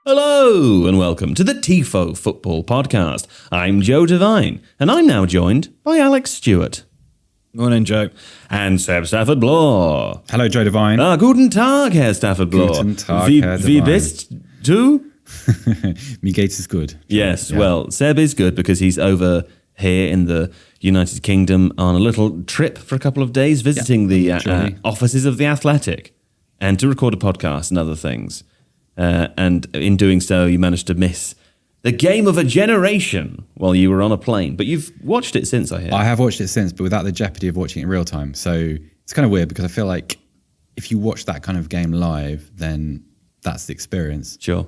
Hello and welcome to the Tifo Football Podcast. I'm Joe Devine and I'm now joined by Alex Stewart. Morning, Joe. And Seb Stafford Bloor. Hello, Joe Devine. Guten Tag, Herr Stafford Bloor. Guten Tag, Herr Wie Devine. bist du? Me Gates is good. Yes, Yeah. well, Seb is good because he's over here in the United Kingdom on a little trip for a couple of days, visiting the offices of The Athletic and to record a podcast and other things. And in doing so, you managed to miss the game of a generation while you were on a plane. But you've watched it since, I hear. I have watched it since, but without the jeopardy of watching it in real time. So it's kind of weird because I feel like if you watch that kind of game live, then that's the experience. Sure.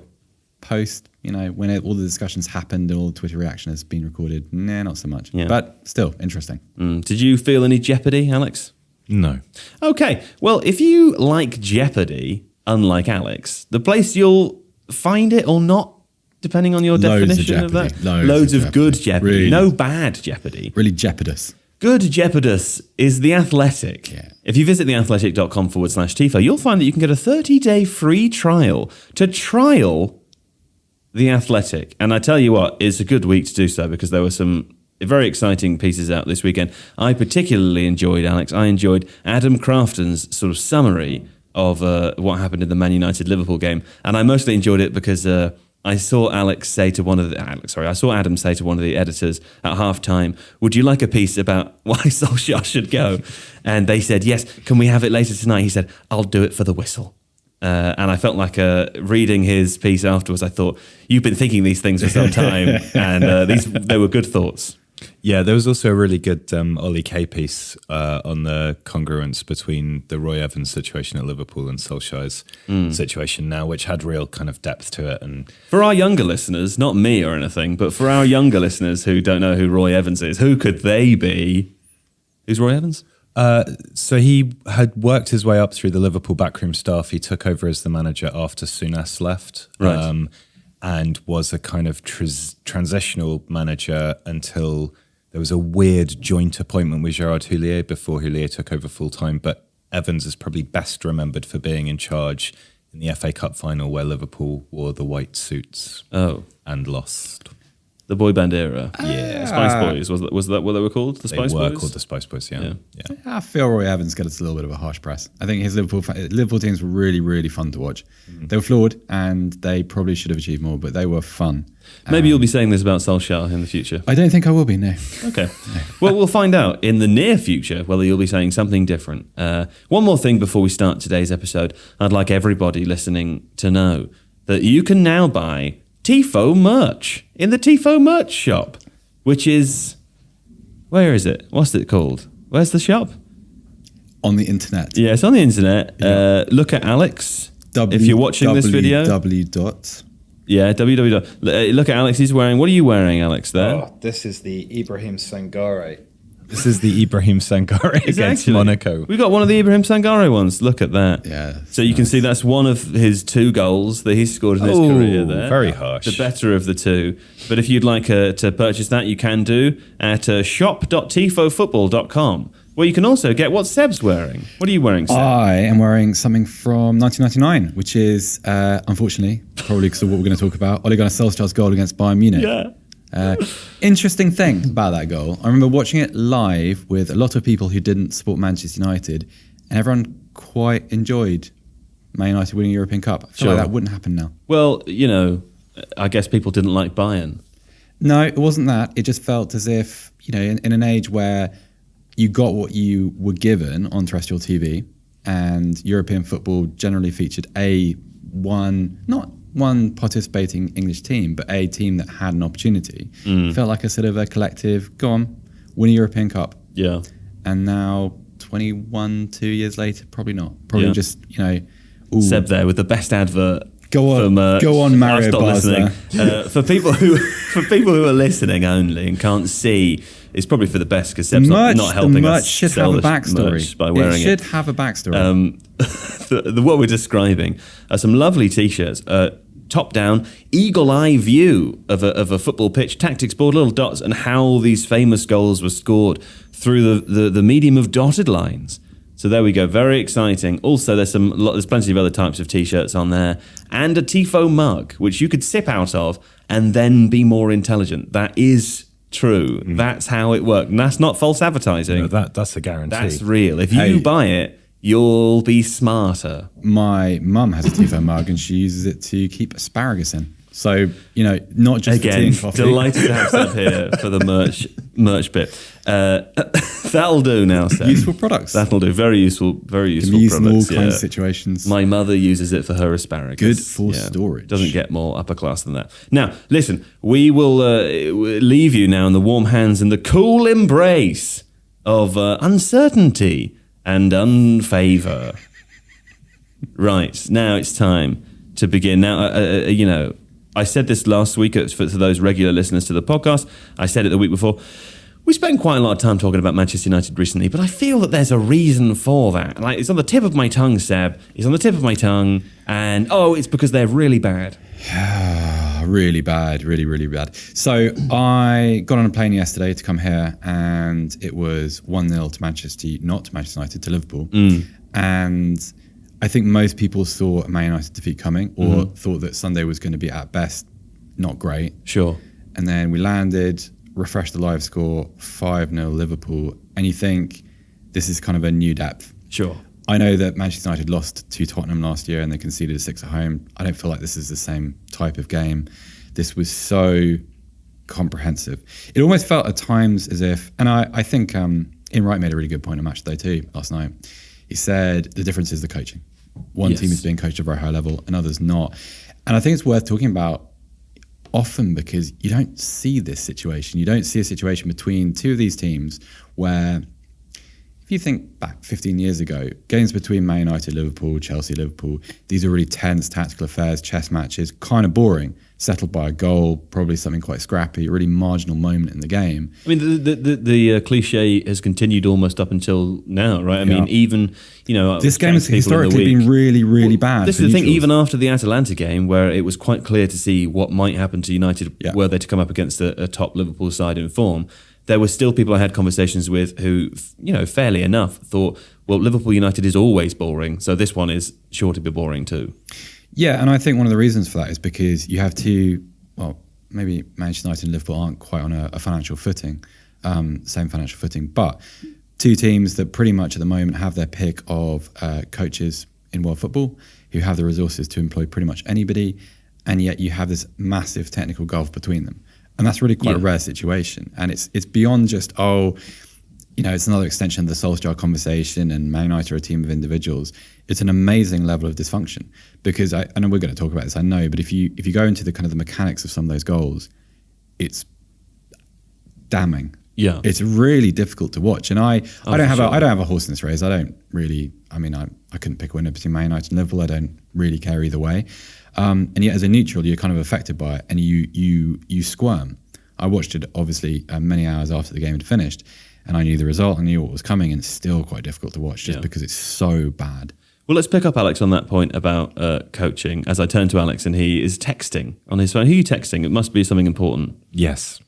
Post, when all the discussions happened and all the Twitter reaction has been recorded, not so much. Yeah. But still, interesting. Did you feel any jeopardy, Alex? No. Okay. Well, if you like jeopardy, unlike Alex, the place you'll find it or not, depending on your definition of that. Loads of good jeopardy. Really. No bad jeopardy. Really jeopardous. Good jeopardous is The Athletic. Yeah. If you visit theathletic.com/Tifo, you'll find that you can get a 30-day free trial to trial The Athletic. And I tell you what, it's a good week to do so because there were some very exciting pieces out this weekend. I particularly enjoyed, Alex, Adam Crafton's sort of summary of what happened in the Man United Liverpool game, and I mostly enjoyed it because I saw Adam say to one of the editors at halftime, "Would you like a piece about why Solskjær should go?" And they said, "Yes. Can we have it later tonight?" He said, "I'll do it for the whistle." And I felt like reading his piece afterwards. I thought, you've been thinking these things for some time, and they were good thoughts. Yeah, there was also a really good Ollie K piece on the congruence between the Roy Evans situation at Liverpool and Solskjær's situation now, which had real kind of depth to it. And for our younger listeners, not me or anything, but for our younger listeners who don't know who Roy Evans is, who could they be? Who's Roy Evans? So he had worked his way up through the Liverpool backroom staff. He took over as the manager after Souness left. Right. And was a kind of transitional manager until there was a weird joint appointment with Gerard Houllier before Houllier took over full-time. But Evans is probably best remembered for being in charge in the FA Cup final where Liverpool wore the white suits and lost. The boy band era. Yeah. Spice Boys. Was that what they were called? The Spice They were Boys? called the Spice Boys, yeah. I feel Roy Evans gets a little bit of a harsh press. I think his Liverpool teams were really, really fun to watch. They were flawed and they probably should have achieved more, but they were fun. Maybe you'll be saying this about Solskjær in the future. I don't think I will be, no. Okay. Well, we'll find out in the near future whether you'll be saying something different. One more thing before we start today's episode. I'd like everybody listening to know that you can now buy Tifo merch in the Tifo merch shop, which is, where is it? What's it called? Where's the shop? On the internet. Yeah, it's on the internet. Look at Alex. If you're watching this video. www. Look at Alex. He's wearing, what are you wearing, Alex, there? Oh, this is the Ibrahim Sangare. This is the Ibrahim Sangare against Monaco. We got one of the Ibrahim Sangare ones. Look at that. Yeah. So you can see that's one of his 2 goals that he's scored in his career there. Very harsh. The better of the 2. But if you'd like to purchase that, you can do at shop.tifofootball.com, where you can also get what Seb's wearing. What are you wearing, Seb? I am wearing something from 1999, which is, unfortunately, probably because of what we're going to talk about, Ole Gunnar Solskjær's goal against Bayern Munich. Yeah. Interesting thing about that goal, I remember watching it live with a lot of people who didn't support Manchester United, and everyone quite enjoyed Man United winning a European Cup. I feel like that wouldn't happen now. Well, I guess people didn't like Bayern. No, it wasn't that. It just felt as if, in an age where you got what you were given on terrestrial TV, and European football generally featured not one participating English team, but a team that had an opportunity. Felt like a sort of a collective, go on, win a European Cup. Yeah. And now, 2 years later, probably not. Probably just, ooh. Seb there with the best advert. Go on, Mario Basler. For people who are listening only and can't see, it's probably for the best because Seb's not helping the merch us should sell have a the backstory. merch by wearing it. Should have a backstory. What we're describing are some lovely T-shirts. Top-down, eagle-eye view of a football pitch, tactics board, little dots, and how these famous goals were scored through the medium of dotted lines. So there we go. Very exciting. Also, there's plenty of other types of T-shirts on there, and a Tifo mug, which you could sip out of and then be more intelligent. That is true. That's how it works. And that's not false advertising. No, that's a guarantee. That's real. If you buy it, you'll be smarter. My mum has a Tifo mug and she uses it to keep asparagus in. So, not just for tea Again, and coffee. delighted to have Seb here for the merch bit. That'll do now, Seb. Useful products. That'll do. Very useful Can be used in all products. kinds of situations. My mother uses it for her asparagus. Good for storage. Doesn't get more upper class than that. Now, listen, we will leave you now in the warm hands and the cool embrace of uncertainty and unfavour. Right, now it's time to begin. Now, I said this last week for those regular listeners to the podcast. I said it the week before. We spent quite a lot of time talking about Manchester United recently, but I feel that there's a reason for that. Like, it's on the tip of my tongue, Seb. It's on the tip of my tongue, and it's because they're really bad. Really bad, really, really bad. So I got on a plane yesterday to come here, and it was 1-0 to Manchester United, to Liverpool. And I think most people saw a Man United defeat coming, or thought that Sunday was going to be at best not great. Sure. And then we landed, refreshed the live score, 5-0 Liverpool, and you think this is kind of a new depth. Sure. I know that Manchester United lost to Tottenham last year and they conceded a 6 at home. I don't feel like this is the same type of game. This was so comprehensive. It almost felt at times as if, and I think Ian Wright made a really good point on Match Day 2 last night. He said the difference is the coaching. One team is being coached at a very high level and others not. And I think it's worth talking about often because you don't see this situation. You don't see a situation between two of these teams where, if you think back 15 years ago, games between Man United, Liverpool, Chelsea, Liverpool, these are really tense tactical affairs, chess matches, kind of boring, settled by a goal, probably something quite scrappy, a really marginal moment in the game. I mean, the cliche has continued almost up until now, right? I mean, even, this game has historically been really, really bad. This is the thing, even after the Atalanta game, where it was quite clear to see what might happen to United were they to come up against a top Liverpool side in form. There were still people I had conversations with who, fairly enough, thought, well, Liverpool United is always boring, so this one is sure to be boring too. Yeah, and I think one of the reasons for that is because you have maybe Manchester United and Liverpool aren't quite on a financial footing, same financial footing, but two teams that pretty much at the moment have their pick of coaches in world football who have the resources to employ pretty much anybody, and yet you have this massive technical gulf between them. And that's really quite a rare situation. And it's beyond just, it's another extension of the Solskjær conversation and Man United are a team of individuals. It's an amazing level of dysfunction because I know we're going to talk about this, I know, but if you go into the kind of the mechanics of some of those goals, it's damning. Yeah. It's really difficult to watch. And I don't have a horse in this race. I don't really, I couldn't pick a winner between Man United and Liverpool. I don't really care either way. And yet as a neutral, you're kind of affected by it and you squirm. I watched it obviously many hours after the game had finished and I knew the result, I knew what was coming, and it's still quite difficult to watch just because it's so bad. Well, let's pick up, Alex, on that point about coaching as I turn to Alex and he is texting on his phone. Who are you texting? It must be something important. Yes.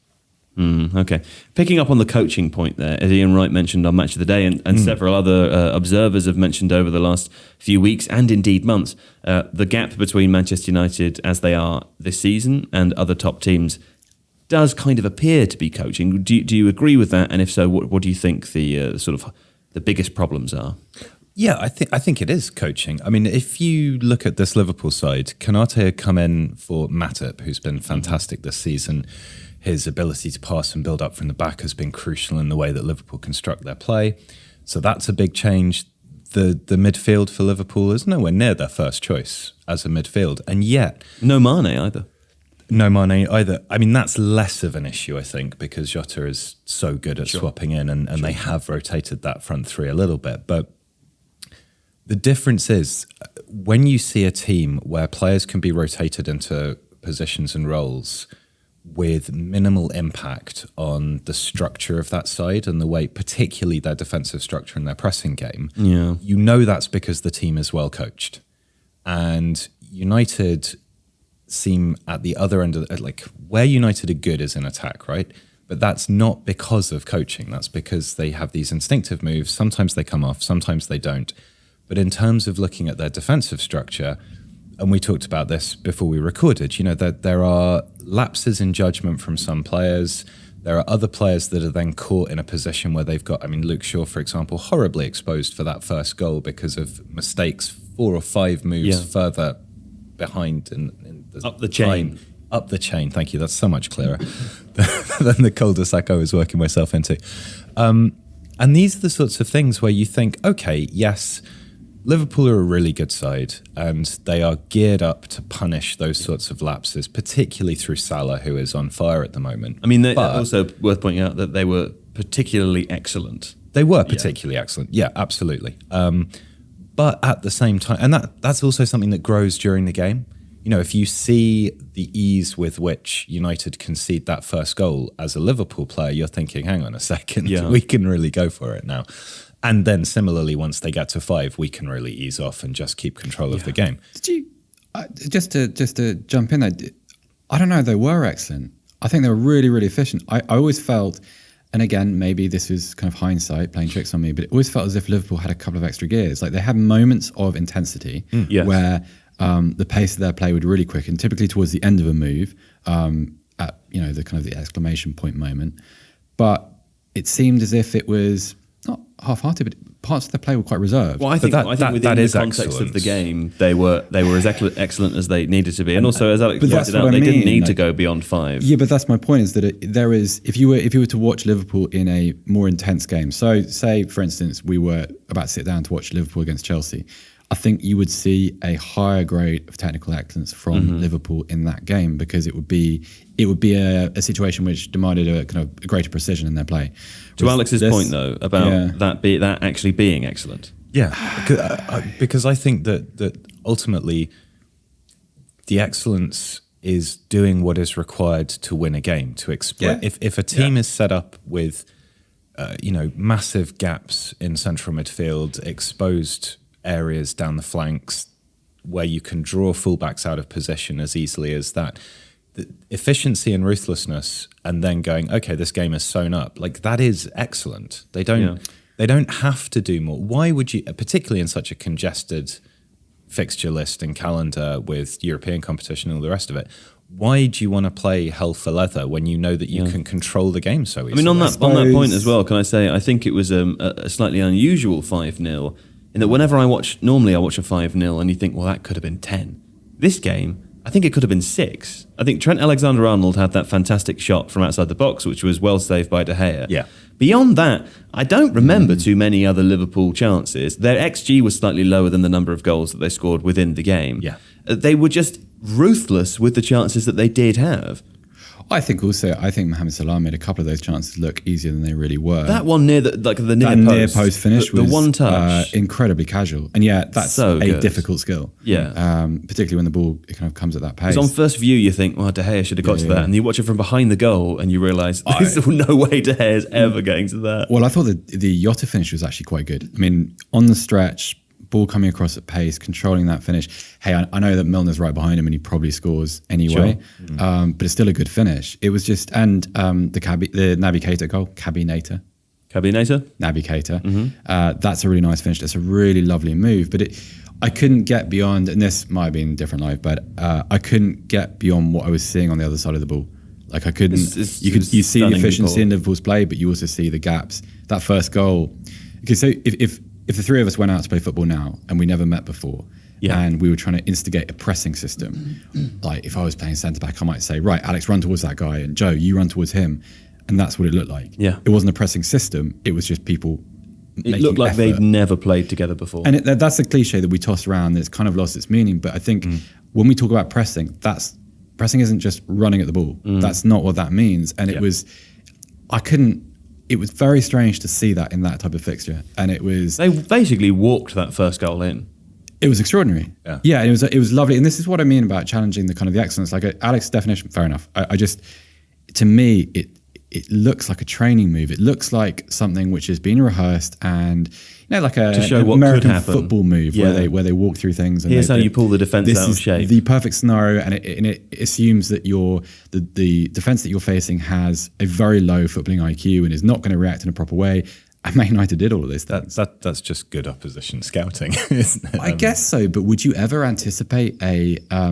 Okay. Picking up on the coaching point there, as Ian Wright mentioned on Match of the Day and several other observers have mentioned over the last few weeks and indeed months, the gap between Manchester United as they are this season and other top teams does kind of appear to be coaching. Do you agree with that? And if so, what do you think the sort of the biggest problems are? Yeah, I think it is coaching. I mean, if you look at this Liverpool side, Konate had come in for Matip, who's been fantastic this season. His ability to pass and build up from the back has been crucial in the way that Liverpool construct their play. So that's a big change. The midfield for Liverpool is nowhere near their first choice as a midfield. And yet... No Mane either. I mean, that's less of an issue, I think, because Jota is so good at swapping in and they have rotated that front three a little bit. But the difference is when you see a team where players can be rotated into positions and roles with minimal impact on the structure of that side and the way, particularly their defensive structure and their pressing game, you know that's because the team is well coached. And United seem at the other end of where United are good is in attack, right? But that's not because of coaching. That's because they have these instinctive moves. Sometimes they come off, sometimes they don't. But in terms of looking at their defensive structure, and we talked about this before we recorded, that there are lapses in judgment from some players. There are other players that are then caught in a position where they've got, Luke Shaw, for example, horribly exposed for that first goal because of mistakes 4 or 5 moves further behind in the up the chain. Up the chain, thank you. That's so much clearer than the cul-de-sac I was working myself into. And these are the sorts of things where you think, okay, yes, Liverpool are a really good side and they are geared up to punish those sorts of lapses, particularly through Salah, who is on fire at the moment. That's also worth pointing out that they were particularly excellent. They were particularly excellent. Yeah, absolutely. But at the same time, and that's also something that grows during the game. If you see the ease with which United concede that first goal as a Liverpool player, you're thinking, hang on a second, we can really go for it now. And then similarly, once they get to 5, we can really ease off and just keep control of the game. Did you, just to jump in there, I don't know, they were excellent. I think they were really, really efficient. I always felt, and again, maybe this is kind of hindsight playing tricks on me, but it always felt as if Liverpool had a couple of extra gears. Like they had moments of intensity where the pace of their play would really quicken, typically towards the end of a move, at the kind of the exclamation point moment. But it seemed as if it was not half-hearted, but parts of the play were quite reserved. Well, I think within the context of the game, they were as excellent as they needed to be, and also as Alex pointed out, they didn't need to go beyond 5. Yeah, but that's my point: is that if you were to watch Liverpool in a more intense game, so say for instance we were about to sit down to watch Liverpool against Chelsea, I think you would see a higher grade of technical excellence from Liverpool in that game because it would be a situation which demanded a kind of a greater precision in their play. To Alex's point though about that actually being excellent. Yeah, because I think that ultimately the excellence is doing what is required to win a game, to exploit. If a team is set up with massive gaps in central midfield, exposed areas down the flanks where you can draw fullbacks out of position as easily as that, the efficiency and ruthlessness, and then going, okay, this game is sewn up, like that is excellent. They don't have to do more. Why would you, particularly in such a congested fixture list and calendar with European competition and all the rest of it, why do you want to play hell for leather when you know that you can control the game so easily? On that point as well, can I say I think it was a slightly unusual 5-0 in that whenever normally I watch a 5-0 and you think, well, that could have been 10. This game, I think it could have been 6. I think Trent Alexander-Arnold had that fantastic shot from outside the box, which was well saved by De Gea. Yeah. Beyond that, I don't remember too many other Liverpool chances. Their XG was slightly lower than the number of goals that they scored within the game. Yeah. They were just ruthless with the chances that they did have. I think Mohamed Salah made a couple of those chances look easier than they really were. That one near the near post finish was the one touch, incredibly casual, and that's so a difficult skill. Yeah, particularly when the ball kind of comes at that pace. Because on first view you think, well, De Gea should have got to that, and you watch it from behind the goal and you realise there's no way De Gea is ever getting to that. Well, I thought the Jota finish was actually quite good. I mean, on the stretch, ball coming across at pace, controlling that finish. Hey, I know that Milner's right behind him and he probably scores anyway, but it's still a good finish. It was just, and the Naby Keita goal, Naby Keita. That's a really nice finish. That's a really lovely move, but I couldn't get beyond, and this might have been different live, but I couldn't get beyond what I was seeing on the other side of the ball. Like I couldn't, you see the efficiency in Liverpool's play, but you also see the gaps. That first goal, because so if the three of us went out to play football now and we never met before, and we were trying to instigate a pressing system, like if I was playing centre back, I might say, right, Alex, run towards that guy, and Joe, you run towards him, and that's what it looked like. Yeah, it wasn't a pressing system; it was just people. It looked like they'd never played together before, and that's a cliche that we toss around that's kind of lost its meaning. But I think when we talk about pressing, pressing isn't just running at the ball. That's not what that means. And it was very strange to see that in that type of fixture. And they basically walked that first goal in. It was extraordinary. Yeah, it was lovely. And this is what I mean about challenging the kind of the excellence. Like Alex's definition, fair enough. To me, it looks like a training move. It looks like something which has been rehearsed and like To show an what American could happen. football move Yeah. where they walk through things. And Here's how you pull the defence this out of is shape. the perfect scenario, and it assumes that the defence that you're facing has a very low footballing IQ and is not going to react in a proper way. And Man United did all of this. That's just good opposition scouting, isn't it? I guess so, but would you ever anticipate how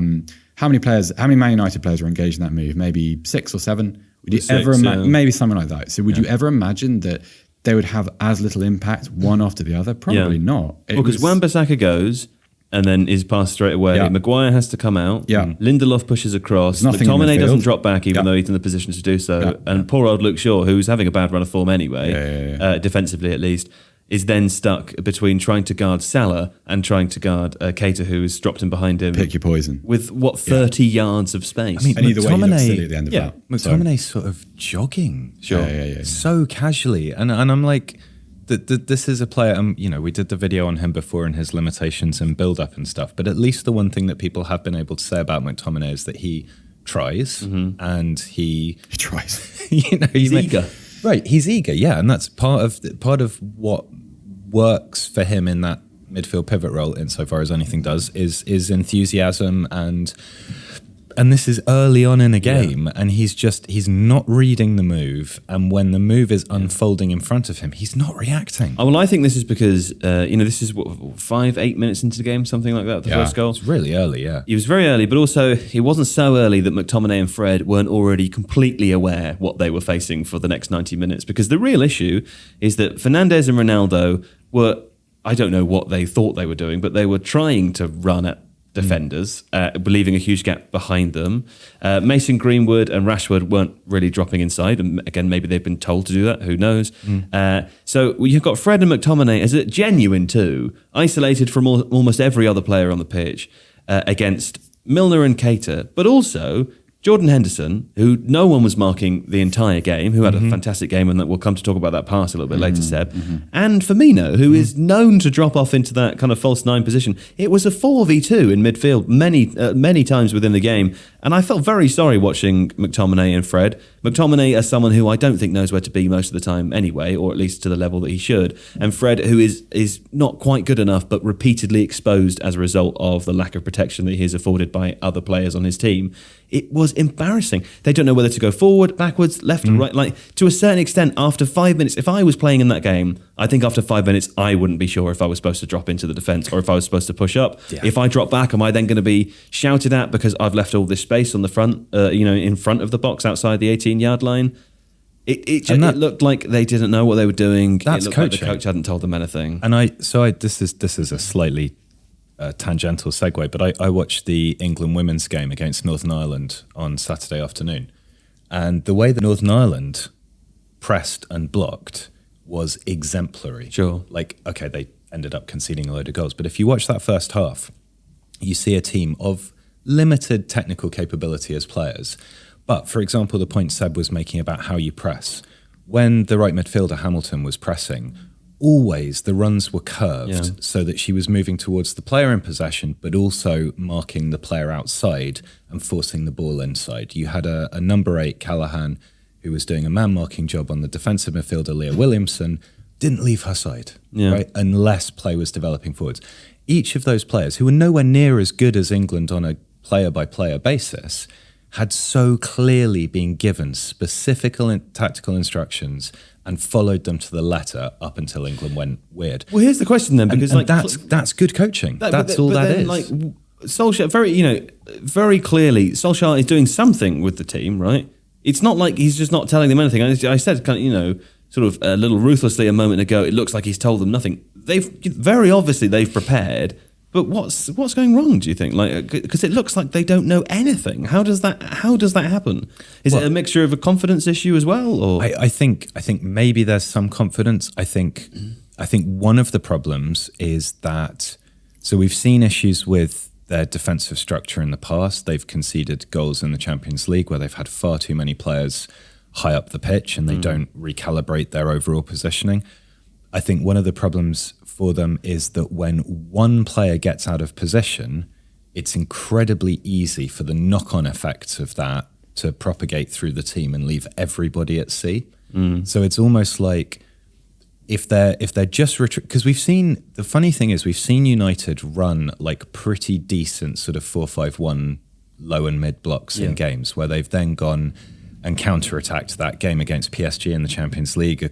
many Man United players were engaged in that move? Maybe 6 or 7? Would you ever maybe something like that? So would you ever imagine that they would have as little impact one after the other? Probably not. Because Wan-Bissaka goes and then is passed straight away. Yeah. Maguire has to come out. Yeah. Lindelof pushes across. There's nothing in McTominay midfield. doesn't drop back even Yeah. though he's in the position to do so. Yeah. And poor old Luke Shaw, who's having a bad run of form anyway, defensively at least, is then stuck between trying to guard Salah and trying to guard Keita, who's dropped in behind him. Pick your poison. With 30 yards of space. I mean, And either way, you look silly at the end of that. McTominay's sort of jogging, so casually, and I'm like, this is a player. We did the video on him before and his limitations and build up and stuff. But at least the one thing that people have been able to say about McTominay is that he tries and he tries. He's eager. Right, he's eager, yeah, and that's part of what works for him in that midfield pivot role, insofar as anything does, is enthusiasm and this is early on in a game, and he's not reading the move, and when the move is unfolding in front of him, he's not reacting. Oh, well, I think this is because this is 5-8 minutes into the game, something like that. The first goal. It's really early, yeah. He was very early, but also it wasn't so early that McTominay and Fred weren't already completely aware what they were facing for the next 90 minutes. Because the real issue is that Fernandes and Ronaldo were, I don't know what they thought they were doing, but they were trying to run at defenders, leaving a huge gap behind them. Mason Greenwood and Rashford weren't really dropping inside, and again, maybe they've been told to do that, who knows. So you've got Fred and McTominay as a genuine two, isolated from almost every other player on the pitch, against Milner and Keita, but also Jordan Henderson, who no one was marking the entire game, who had a fantastic game, and that we'll come to talk about that pass a little bit later, Seb, and Firmino, who is known to drop off into that kind of false 9 position. It was a 4v2 in midfield many times within the game, and I felt very sorry watching McTominay and Fred. McTominay as someone who I don't think knows where to be most of the time anyway, or at least to the level that he should, and Fred, who is not quite good enough, but repeatedly exposed as a result of the lack of protection that he is afforded by other players on his team. It was embarrassing. They don't know whether to go forward, backwards, left or right. Like, to a certain extent, after 5 minutes, if I was playing in that game, I think after 5 minutes, I wouldn't be sure if I was supposed to drop into the defence or if I was supposed to push up. Yeah. If I drop back, am I then going to be shouted at because I've left all this space on the front, in front of the box outside the 18-yard line? It looked like they didn't know what they were doing. That's it looked coaching. like the coach hadn't told them anything. And this is a slightly tangential segue, but I watched the England women's game against Northern Ireland on Saturday afternoon, and the way that Northern Ireland pressed and blocked was exemplary. Sure. Like, okay, they ended up conceding a load of goals, but if you watch that first half, you see a team of limited technical capability as players. But, for example, the point Seb was making about how you press, when the right midfielder Hamilton was pressing, always the runs were curved so that she was moving towards the player in possession, but also marking the player outside and forcing the ball inside. You had a number 8, Callahan, who was doing a man-marking job on the defensive midfielder, Leah Williamson, didn't leave her side, right? Unless play was developing forwards. Each of those players, who were nowhere near as good as England on a player-by-player basis, had so clearly been given specific tactical instructions and followed them to the letter up until England went weird. Well, here's the question then, because and that's good coaching. That's all that is. Like, Solskjær, very clearly, Solskjær is doing something with the team, right? It's not like he's just not telling them anything. I said, sort of a little ruthlessly a moment ago, it looks like he's told them nothing. Very obviously they've prepared. But what's going wrong, do you think? Like, because it looks like they don't know anything. How does that happen? Is it a mixture of a confidence issue as well? Or I think maybe there's some confidence. I think one of the problems is that, so we've seen issues with their defensive structure in the past. They've conceded goals in the Champions League where they've had far too many players high up the pitch and they don't recalibrate their overall positioning. I think one of the problems for them is that when one player gets out of position, it's incredibly easy for the knock-on effects of that to propagate through the team and leave everybody at sea. So it's almost like if they're just because the funny thing is we've seen United run like pretty decent sort of 4-5-1 low and mid blocks in games where they've then gone and counterattacked that game against PSG in the Champions League a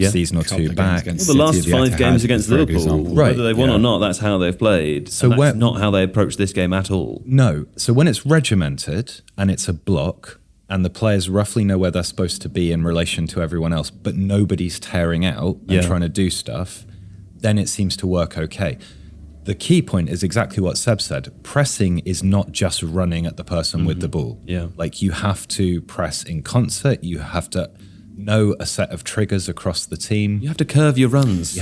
season or two back. Well, the last 5 games against Liverpool, whether they've won or not, that's how they've played. So that's not how they approach this game at all. No. So when it's regimented and it's a block and the players roughly know where they're supposed to be in relation to everyone else, but nobody's tearing out and trying to do stuff, then it seems to work okay. The key point is exactly what Seb said. Pressing is not just running at the person with the ball. Yeah. Like you have to press in concert. You have to know a set of triggers across the team. You have to curve your runs.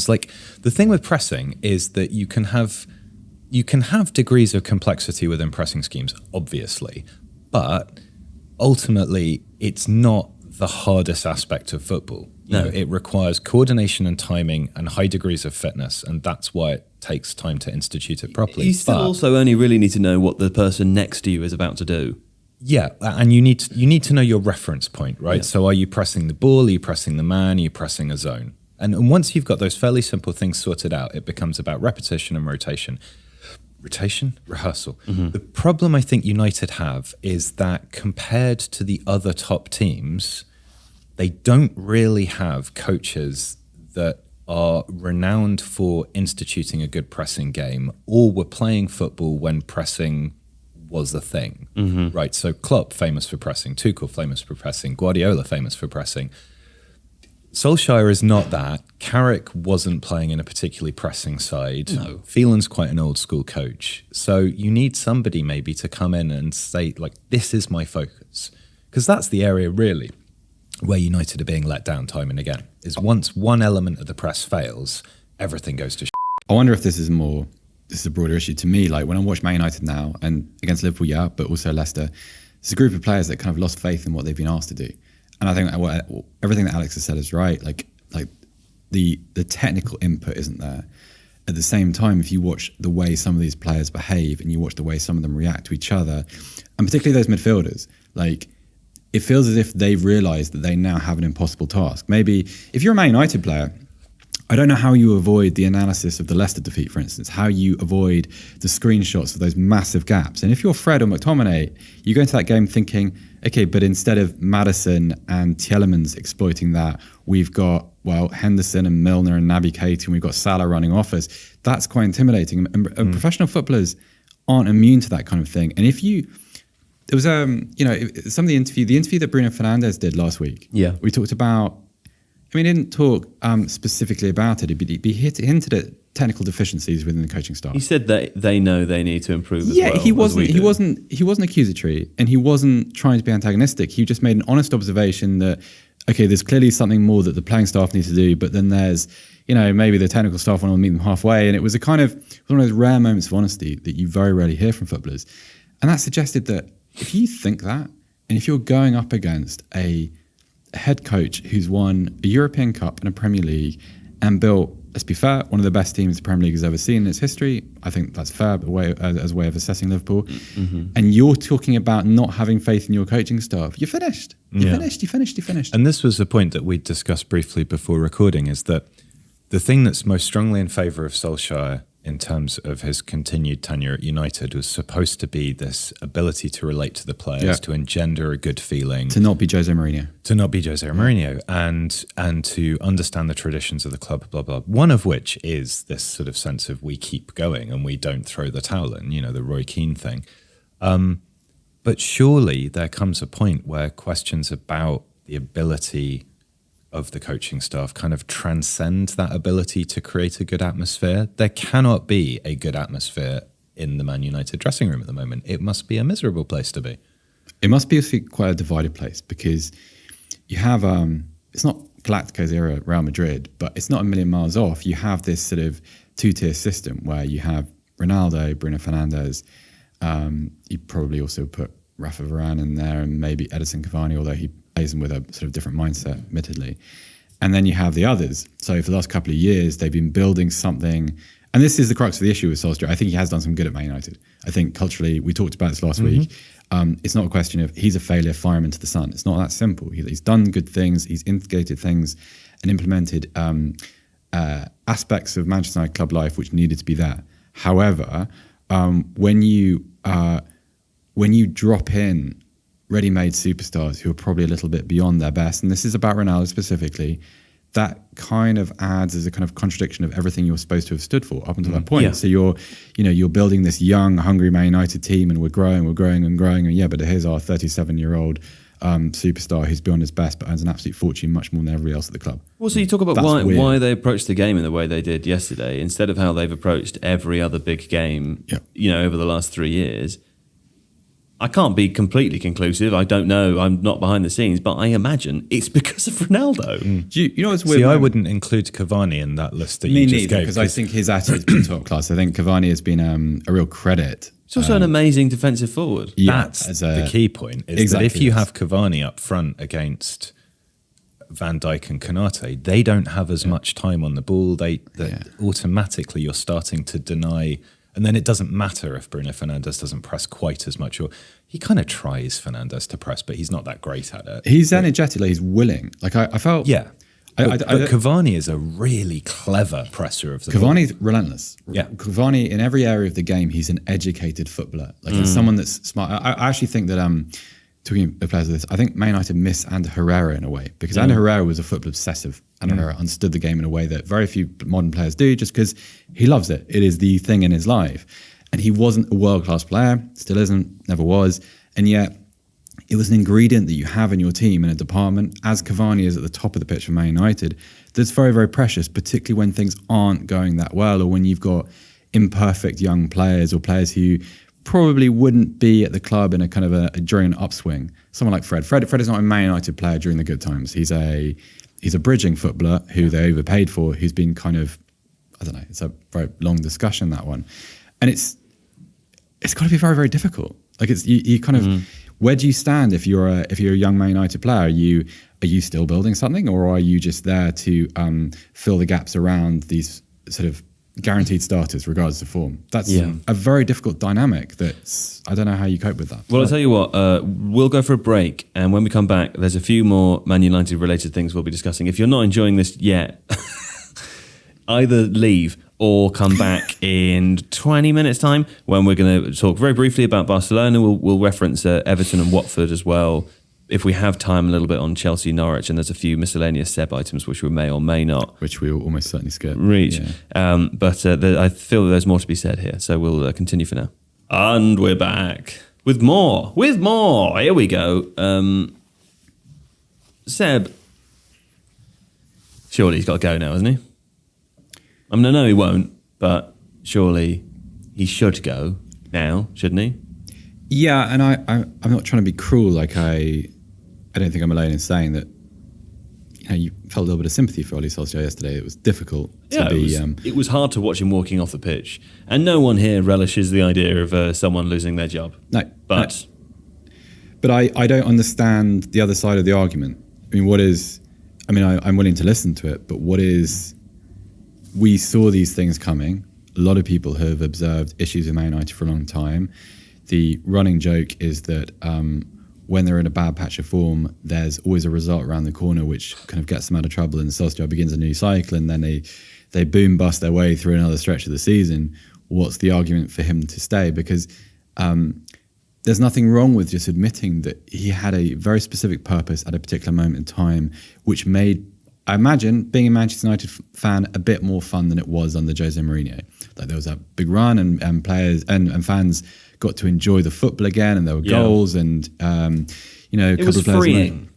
Like the thing with pressing is that you can have degrees of complexity within pressing schemes, obviously, but ultimately it's not the hardest aspect of football. You know, it requires coordination and timing and high degrees of fitness, and that's why it takes time to institute it properly. You still also only really need to know what the person next to you is about to do. Yeah, and you need to know your reference point, right? Yeah. So are you pressing the ball? Are you pressing the man? Are you pressing a zone? And once you've got those fairly simple things sorted out, it becomes about repetition and rotation. Rehearsal. The problem I think United have is that compared to the other top teams, they don't really have coaches that are renowned for instituting a good pressing game or were playing football when pressing was a thing, right? So Klopp, famous for pressing. Tuchel, famous for pressing. Guardiola, famous for pressing. Solskjær is not that. Carrick wasn't playing in a particularly pressing side. No. Phelan's quite an old school coach. So you need somebody maybe to come in and say, like, this is my focus. Because that's the area really where United are being let down time and again, is once one element of the press fails, everything goes to I wonder if this is a broader issue to me. Like when I watch Man United now and against Liverpool, but also Leicester, it's a group of players that kind of lost faith in what they've been asked to do. And I think everything that Alex has said is right. Like the technical input isn't there. At the same time, if you watch the way some of these players behave and you watch the way some of them react to each other, and particularly those midfielders, like it feels as if they've realised that they now have an impossible task. Maybe if you're a Man United player, I don't know how you avoid the analysis of the Leicester defeat, for instance, how you avoid the screenshots of those massive gaps. And if you're Fred or McTominay, you go into that game thinking, okay, but instead of Maddison and Tielemans exploiting that, we've got, Henderson and Milner and Naby Keita, and we've got Salah running off us. That's quite intimidating. And professional footballers aren't immune to that kind of thing. And there was, some of the interview that Bruno Fernandes did last week. Yeah. We talked about, he didn't talk specifically about it, but he hinted at technical deficiencies within the coaching staff. He said that they know they need to improve as well. Yeah, he wasn't accusatory and he wasn't trying to be antagonistic. He just made an honest observation that, okay, there's clearly something more that the playing staff needs to do, but then there's, maybe the technical staff want to meet them halfway. And it was one of those rare moments of honesty that you very rarely hear from footballers. And that suggested that if you think that, and if you're going up against a head coach who's won a European Cup and a Premier League and built, let's be fair, one of the best teams the Premier League has ever seen in its history, I think that's fair as a way of assessing Liverpool. And you're talking about not having faith in your coaching staff. You're finished. You're finished. And this was a point that we discussed briefly before recording, is that the thing that's most strongly in favour of Solskjær in terms of his continued tenure at United was supposed to be this ability to relate to the players, to engender a good feeling. To not be Jose Mourinho. And to understand the traditions of the club, blah, blah. One of which is this sort of sense of we keep going and we don't throw the towel in, the Roy Keane thing. But surely there comes a point where questions about the ability of the coaching staff kind of transcend that ability to create a good atmosphere. There cannot be a good atmosphere in the Man United dressing room at the moment. It must be a miserable place to be. It must be quite a divided place because you have, it's not Galacticos era Real Madrid, but it's not a million miles off. You have this sort of two-tier system where you have Ronaldo, Bruno Fernandes. You probably also put Rafa Varane in there and maybe Edison Cavani, although he plays them with a sort of different mindset, admittedly. And then you have the others. So for the last couple of years, they've been building something And this is the crux of the issue with Solskjær. I think he has done some good at Man United. I think culturally, we talked about this last week. It's not a question of he's a failure, fire him into the sun. It's not that simple. He's done good things. He's instigated things and implemented aspects of Manchester United club life which needed to be there. However, when you drop in ready-made superstars who are probably a little bit beyond their best, and this is about Ronaldo specifically, that kind of adds as a kind of contradiction of everything you're supposed to have stood for up until that point. Yeah. So you're building this young, hungry Man United team, and we're growing, and yeah, but here's our 37-year-old superstar who's beyond his best, but earns an absolute fortune, much more than everybody else at the club. Well, so you talk about That's why they approached the game in the way they did yesterday, instead of how they've approached every other big game, over the last 3 years. I can't be completely conclusive. I don't know. I'm not behind the scenes, but I imagine it's because of Ronaldo. Do you know what's weird? See, I wouldn't include Cavani in that list that you just gave. Because I think his attitude's been top class. I think Cavani has been a real credit. He's also an amazing defensive forward. That's the key point. Is exactly that if you have Cavani up front against Van Dijk and Konate, they don't have as much time on the ball. Automatically you're starting to deny. And then it doesn't matter if Bruno Fernandes doesn't press quite as much, or he kind of tries Fernandes to press, but he's not that great at it. He's energetic, like he's willing. Like I felt, But Cavani is a really clever presser of the ball. Cavani's relentless. Yeah. Cavani in every area of the game, he's an educated footballer. Like he's someone that's smart. I actually think that talking of players of this, I think Man United miss Ander Herrera in a way, because Ander Herrera was a football obsessive. Ander Herrera understood the game in a way that very few modern players do, just because he loves it. It is the thing in his life. And he wasn't a world-class player, still isn't, never was. And yet it was an ingredient that you have in your team in a department, as Cavani is at the top of the pitch for Man United, that's very, very precious, particularly when things aren't going that well, or when you've got imperfect young players or players who probably wouldn't be at the club in a kind of during an upswing. Someone like Fred. Fred is not a Man United player during the good times. He's a bridging footballer who they overpaid for, who's been kind of, I don't know, it's a very long discussion, that one. And it's got to be very, very difficult. Like you kind of, where do you stand if you're a young Man United player? Are you still building something, or are you just there to fill the gaps around these sort of guaranteed starters regardless of form? That's a very difficult dynamic I don't know how you cope with that. Well, I'll tell you what, we'll go for a break, and when we come back, there's a few more Man United related things we'll be discussing. If you're not enjoying this yet, either leave or come back in 20 minutes time, when we're going to talk very briefly about Barcelona. We'll reference Everton and Watford as well, if we have time, a little bit on Chelsea, Norwich, and there's a few miscellaneous Seb items which we may or may not which we will almost certainly skip. Reach. Yeah. But I feel that there's more to be said here, so we'll continue for now. And we're back with more. Here we go. Seb, surely he's got to go now, hasn't he? I mean, I know he won't, but surely he should go now, shouldn't he? Yeah, and I'm not trying to be cruel. Like I don't think I'm alone in saying that. You felt a little bit of sympathy for Ole Solskjær yesterday. It was difficult to be. It was hard to watch him walking off the pitch, and no one here relishes the idea of someone losing their job. No, but I don't understand the other side of the argument. I mean, I'm willing to listen to it, but what is? We saw these things coming. A lot of people have observed issues with Man United for a long time. The running joke is that when they're in a bad patch of form, there's always a result around the corner which kind of gets them out of trouble, and Solskjær begins a new cycle, and then they boom bust their way through another stretch of the season. What's the argument for him to stay? Because there's nothing wrong with just admitting that he had a very specific purpose at a particular moment in time, which made, I imagine, being a Manchester United fan a bit more fun than it was under Jose Mourinho. Like there was a big run, and players and fans got to enjoy the football again, and there were goals, and a couple of players. Freeing.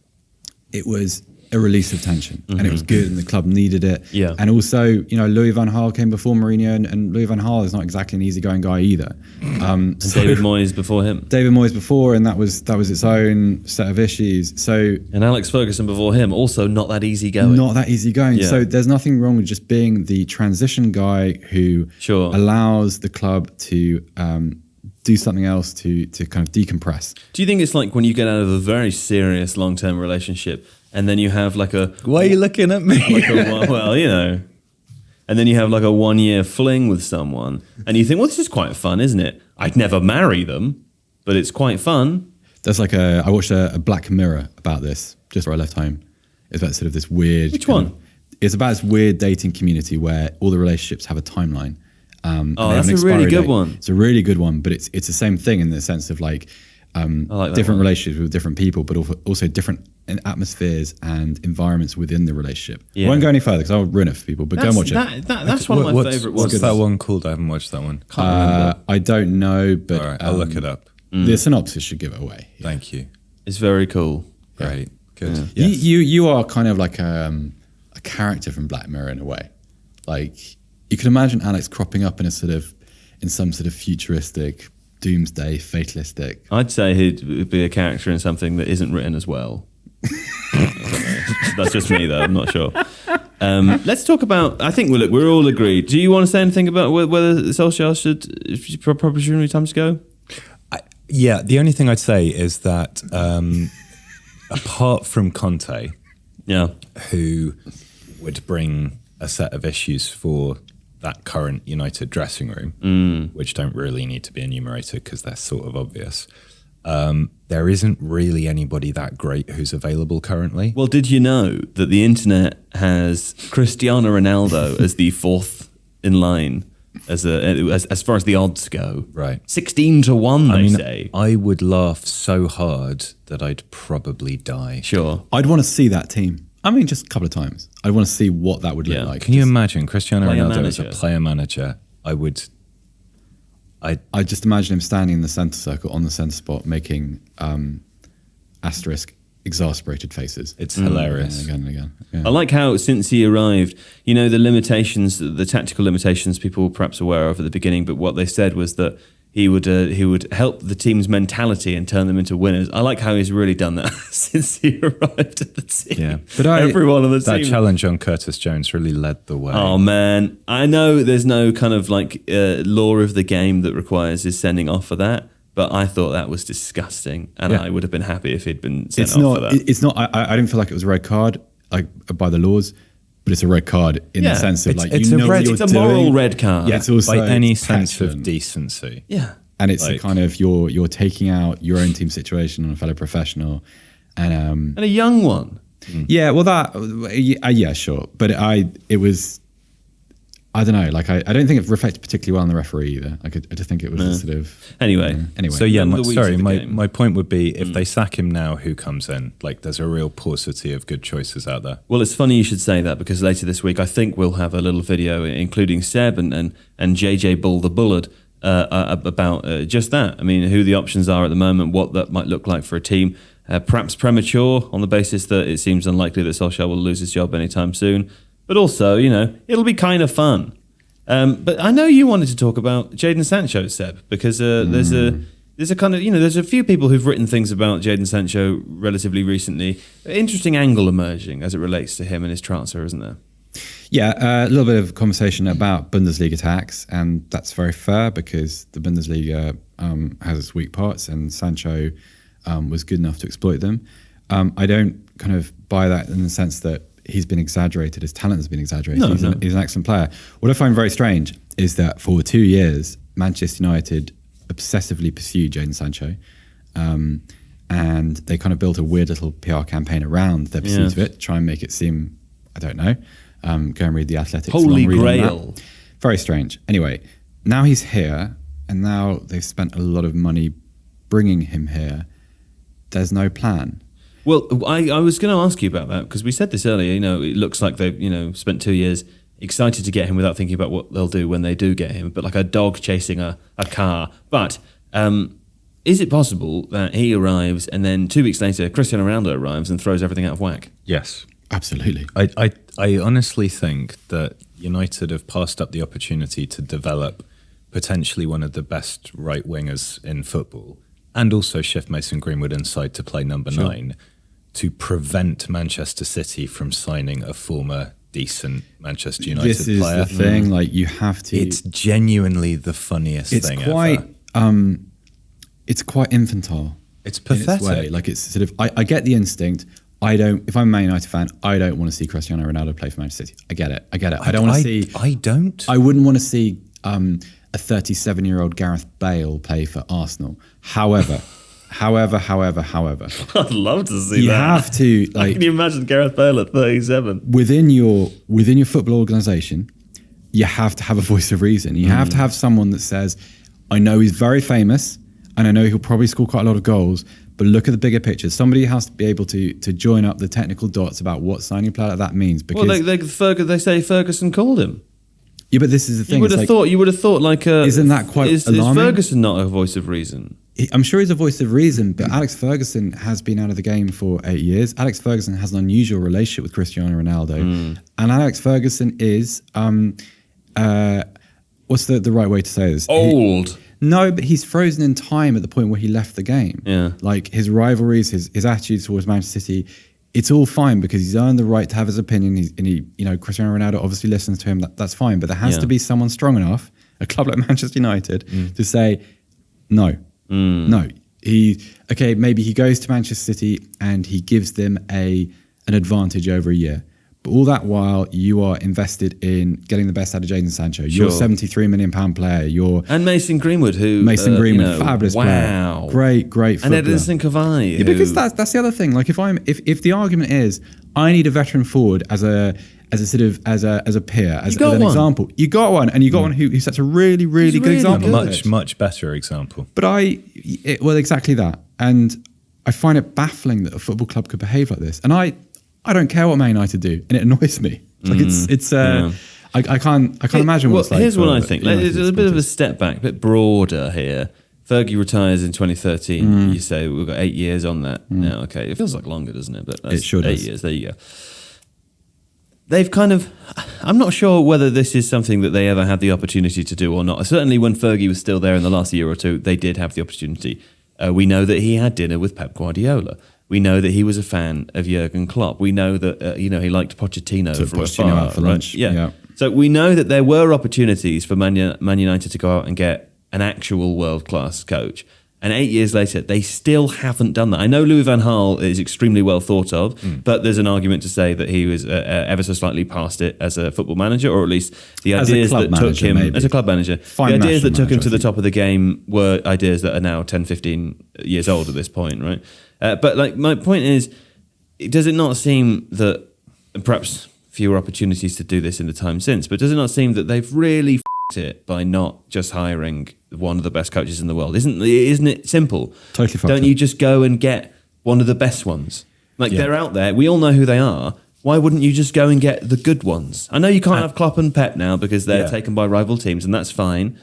It was a release of tension, and it was good, and the club needed it. Yeah. And also, Louis van Gaal came before Mourinho, and Louis van Gaal is not exactly an easygoing guy either. And David Moyes before him. David Moyes before, and that was its own set of issues. So, and Alex Ferguson before him, also not that easygoing. Not that easygoing. Yeah. So there's nothing wrong with just being the transition guy who allows the club to do something else to kind of decompress. Do you think it's like when you get out of a very serious long-term relationship and then you have like a... Why are you looking at me? Well, and then you have like a 1-year fling with someone, and you think, well, this is quite fun, isn't it? I'd never marry them, but it's quite fun. There's like I watched a Black Mirror about this just before I left home. It's about sort of this weird. Which one? It's about this weird dating community where all the relationships have a timeline. And Oh, they have that's an a really expiry good date. one. It's a really good one, but it's the same thing in the sense of like like that different one. relationships with different people, but also different atmospheres and environments within the relationship. Yeah. I won't go any further because I'll ruin it for people, but go and watch it. That's one of my favourite ones. What's that one called? I haven't watched that one. Can't remember. I don't know, but All right, I'll look it up. The synopsis should give it away. Yeah. Thank you. It's very cool. Great. Good. Yeah. Yes. You are kind of like a character from Black Mirror in a way. Like you can imagine Alex cropping up in some sort of futuristic, doomsday, fatalistic. I'd say he'd be a character in something that isn't written as well. That's just me, though. I'm not sure. Let's talk about. I think we're all agreed. Do you want to say anything about whether Solskjær should probably be time to go? Yeah, the only thing I'd say is that apart from Conte, Yeah. who would bring a set of issues for that current United dressing room, which don't really need to be enumerated because they're sort of obvious, there isn't really anybody that great who's available currently. Well, did you know that the internet has Cristiano Ronaldo as the fourth in line as far as the odds go? Right. 16-1, they say. I would laugh so hard that I'd probably die. Sure. I'd want to see that team. I mean, just a couple of times. I'd want to see what that would look Yeah. like. Can you imagine Cristiano Player Ronaldo as a manager. player manager? I just imagine him standing in the centre circle on the centre spot, making asterisk exasperated faces. It's hilarious. Again and again. Yeah. I like how since he arrived, the limitations, the tactical limitations people were perhaps aware of at the beginning, but what they said was that he would help the team's mentality and turn them into winners. I like how he's really done that since he arrived at the team. Yeah, But everyone on the that team. challenge on Curtis Jones really led the way. Oh man, I know there's no kind of like law of the game that requires his sending off for that, but I thought that was disgusting, and Yeah. I would have been happy if he'd been sent It's off not. for that. It's not. I didn't feel like it was a red card, like by the laws, but it's a red card in Yeah. the sense of It's- like it's you a know red- what It's you're a moral doing. red card. Yeah, it's also by any sense of passion. decency. Yeah. And it's Like- a kind of you're taking out your own team situation on a fellow professional, and And a young one. yeah, well that yeah sure, but it was I don't know, like I don't think it reflected particularly well on the referee either. Like I just think it was a sort of Anyway. anyway. So yeah, Remember the weeds of the game. my point would be if they sack him now, who comes in? Like there's a real paucity of good choices out there. Well, it's funny you should say that because later this week I think we'll have a little video including Seb and JJ Bull the Bullard about just that. I mean, who the options are at the moment, what that might look like for a team. Perhaps premature on the basis that it seems unlikely that Solskjær will lose his job anytime soon. But also, it'll be kind of fun. But I know you wanted to talk about Jadon Sancho, Seb, because there's a kind of, there's a few people who've written things about Jadon Sancho relatively recently. Interesting angle emerging as it relates to him and his transfer, isn't there? Yeah, a little bit of conversation about Bundesliga tax, and that's very fair because the Bundesliga has its weak parts, and Sancho was good enough to exploit them. I don't kind of buy that in the sense that he's been exaggerated, his talent has been exaggerated. No, He's an excellent player. What I find very strange is that for 2 years, Manchester United obsessively pursued Jadon Sancho, and they kind of built a weird little PR campaign around their pursuit of it, try and make it seem, I don't know, go and read the Athletics. Holy long read on that. Grail. Very strange. Anyway, now he's here, and now they've spent a lot of money bringing him here. There's no plan. Well, I was going to ask you about that because we said this earlier. It looks like they've spent 2 years excited to get him without thinking about what they'll do when they do get him, but like a dog chasing a car. But is it possible that he arrives and then 2 weeks later Cristiano Ronaldo arrives and throws everything out of whack? Yes. Absolutely. I honestly think that United have passed up the opportunity to develop potentially one of the best right wingers in football and also shift Mason Greenwood inside to play number 9 to prevent Manchester City from signing a former decent Manchester United This is player. the thing. Like you have to. It's genuinely the funniest thing ever. It's quite infantile. It's in its pathetic. way. Like it's sort of. I get the instinct. if I'm a Man United fan, I don't want to see Cristiano Ronaldo play for Manchester City. I get it. I don't want to see. I wouldn't want to see a 37-year-old Gareth Bale play for Arsenal. However, I'd love to see you that. have to Can you imagine Gareth Bale at 37? within your football organisation. You have to have a voice of reason. You have to have someone that says, I know he's very famous and I know he'll probably score quite a lot of goals, but look at the bigger picture. Somebody has to be able to join up the technical dots about what signing a player like that means. Because They say Ferguson called him. yeah, but this is the thing. You would have thought isn't that quite alarming? Is Ferguson not a voice of reason? I'm sure he's a voice of reason, but Alex Ferguson has been out of the game for 8 years. Alex Ferguson has an unusual relationship with Cristiano Ronaldo. And Alex Ferguson is, what's the right way to say this? Old. No, but he's frozen in time at the point where he left the game. Yeah. Like his rivalries, his attitudes towards Manchester City, it's all fine because he's earned the right to have his opinion. Cristiano Ronaldo obviously listens to him. That's fine, but there has to be someone strong enough, a club like Manchester United, to say no. No, maybe he goes to Manchester City and he gives them an advantage over a year. But all that while, you are invested in getting the best out of Jadon Sancho. You're a £73 million player. And Mason Greenwood, fabulous player. Great footballer. And Edinson Cavani. Yeah, because that's the other thing. Like if the argument is I need a veteran forward as a peer, as an example. You got one, and you got one who sets a really good example. Much better example. But exactly that. And I find it baffling that a football club could behave like this. And I don't care what Man United do, and it annoys me. I can't imagine what it's like. Here's what I think. There's a bit of a step back, a bit broader here. Fergie retires in 2013. You say we've got 8 years on that now. Okay, it feels like longer, doesn't it? But that's it sure does. 8 years. There you go. They've I'm not sure whether this is something that they ever had the opportunity to do or not. Certainly when Fergie was still there in the last year or two, they did have the opportunity. We know that he had dinner with Pep Guardiola. We know that he was a fan of Jurgen Klopp. We know that he liked Pochettino from afar, out for lunch. Yeah. So we know that there were opportunities for Man United to go out and get an actual world-class coach. And 8 years later, they still haven't done that. I know Louis van Gaal is extremely well thought of, but there's an argument to say that he was ever so slightly past it as a football manager, or at least the ideas that took him as a club manager. The ideas that took him to the top of the game were ideas that are now 10, 15 years old at this point, right? But my point is, does it not seem that, and perhaps fewer opportunities to do this in the time since, but does it not seem that they've really it by not just hiring one of the best coaches in the world? Isn't it simple? Totally fucked Don't up. you just go and get one of the best ones? They're out there. We all know who they are. Why wouldn't you just go and get the good ones? I know you can't have Klopp and Pep now because they're taken by rival teams, and that's fine.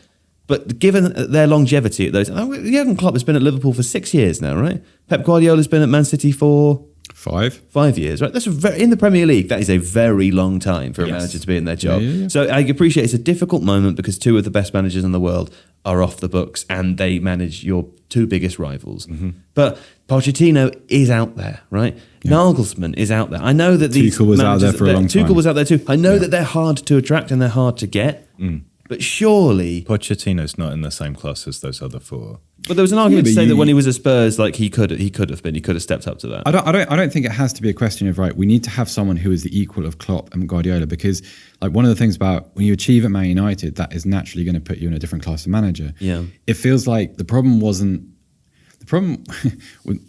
But given their longevity at those, Jurgen Klopp has been at Liverpool for 6 years now, right? Pep Guardiola's been at Man City for 5 years, right? That's in the Premier League. That is a very long time for a manager to be in their job. Yeah. So I appreciate it's a difficult moment because two of the best managers in the world are off the books and they manage your two biggest rivals. But Pochettino is out there, right? Yeah. Nagelsmann is out there. I know that these Tuchel was out there for a long time. Tuchel was out there too. I know that they're hard to attract and they're hard to get. But surely Pochettino's not in the same class as those other four. But there was an argument to say that when he was at Spurs, he could have stepped up to that. I don't think it has to be a question of we need to have someone who is the equal of Klopp and Guardiola, because one of the things about when you achieve at Man United, that is naturally going to put you in a different class of manager. Yeah. It feels like the problem with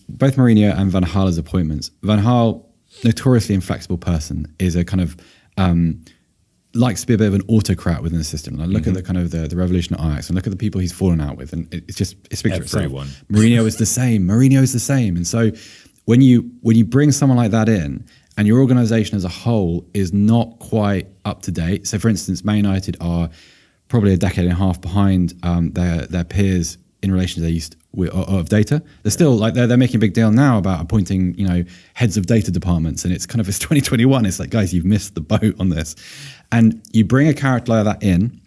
both Mourinho and Van Gaal's appointments. Van Gaal, notoriously inflexible person, is a kind of likes to be a bit of an autocrat within the system. Look at the kind of the revolution at Ajax and look at the people he's fallen out with, and it speaks for itself. Mourinho is the same. And so when you bring someone like that in and your organisation as a whole is not quite up to date. So for instance, Man United are probably a decade and a half behind their peers in relation to their use of data. They're still they're making a big deal now about appointing heads of data departments, and it's 2021. It's guys, you've missed the boat on this. And you bring a character like that in,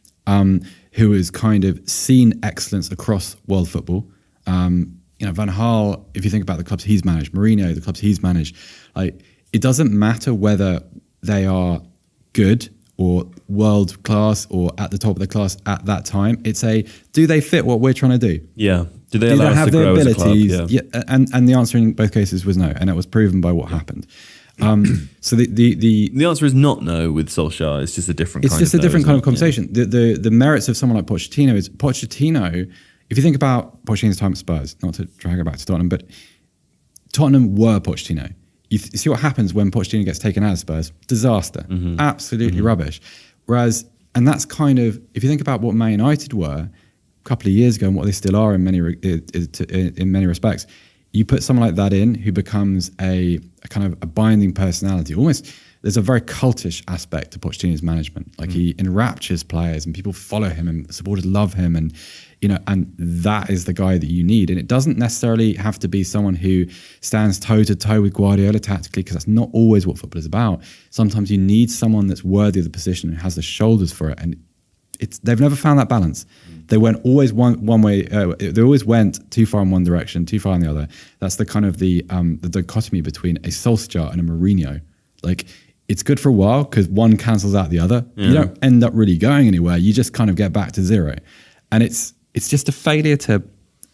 who has kind of seen excellence across world football. Van Gaal, if you think about the clubs he's managed, Mourinho, the clubs he's managed, it doesn't matter whether they are good or world class or at the top of the class at that time. It's do they fit what we're trying to do? Yeah. Did they Did allow they us have to the grow as a club? abilities? Yeah. And the answer in both cases was no, and it was proven by what happened. So The answer is not no with Solskjaer. It's just a different. it's just a different kind of conversation. Yeah. The merits of someone like Pochettino is Pochettino. If you think about Pochettino's time at Spurs, not to drag it back to Tottenham, but Tottenham were Pochettino. You see what happens when Pochettino gets taken out of Spurs? Disaster, absolutely rubbish. Whereas, and that's kind of, if you think about what Man United were a couple of years ago and what they still are in many respects, you put someone like that in who becomes a kind of a binding personality. Almost, there's a very cultish aspect to Pochettino's management. Like he enraptures players and people follow him and supporters love him, and and that is the guy that you need. And it doesn't necessarily have to be someone who stands toe to toe with Guardiola tactically, because that's not always what football is about. Sometimes you need someone that's worthy of the position and has the shoulders for it. And they've never found that balance. They went always one way. They always went too far in one direction, too far in the other. That's the kind of the dichotomy between a Solskjær and a Mourinho. Like, it's good for a while because one cancels out the other. You don't end up really going anywhere. You just kind of get back to zero, and it's just a failure to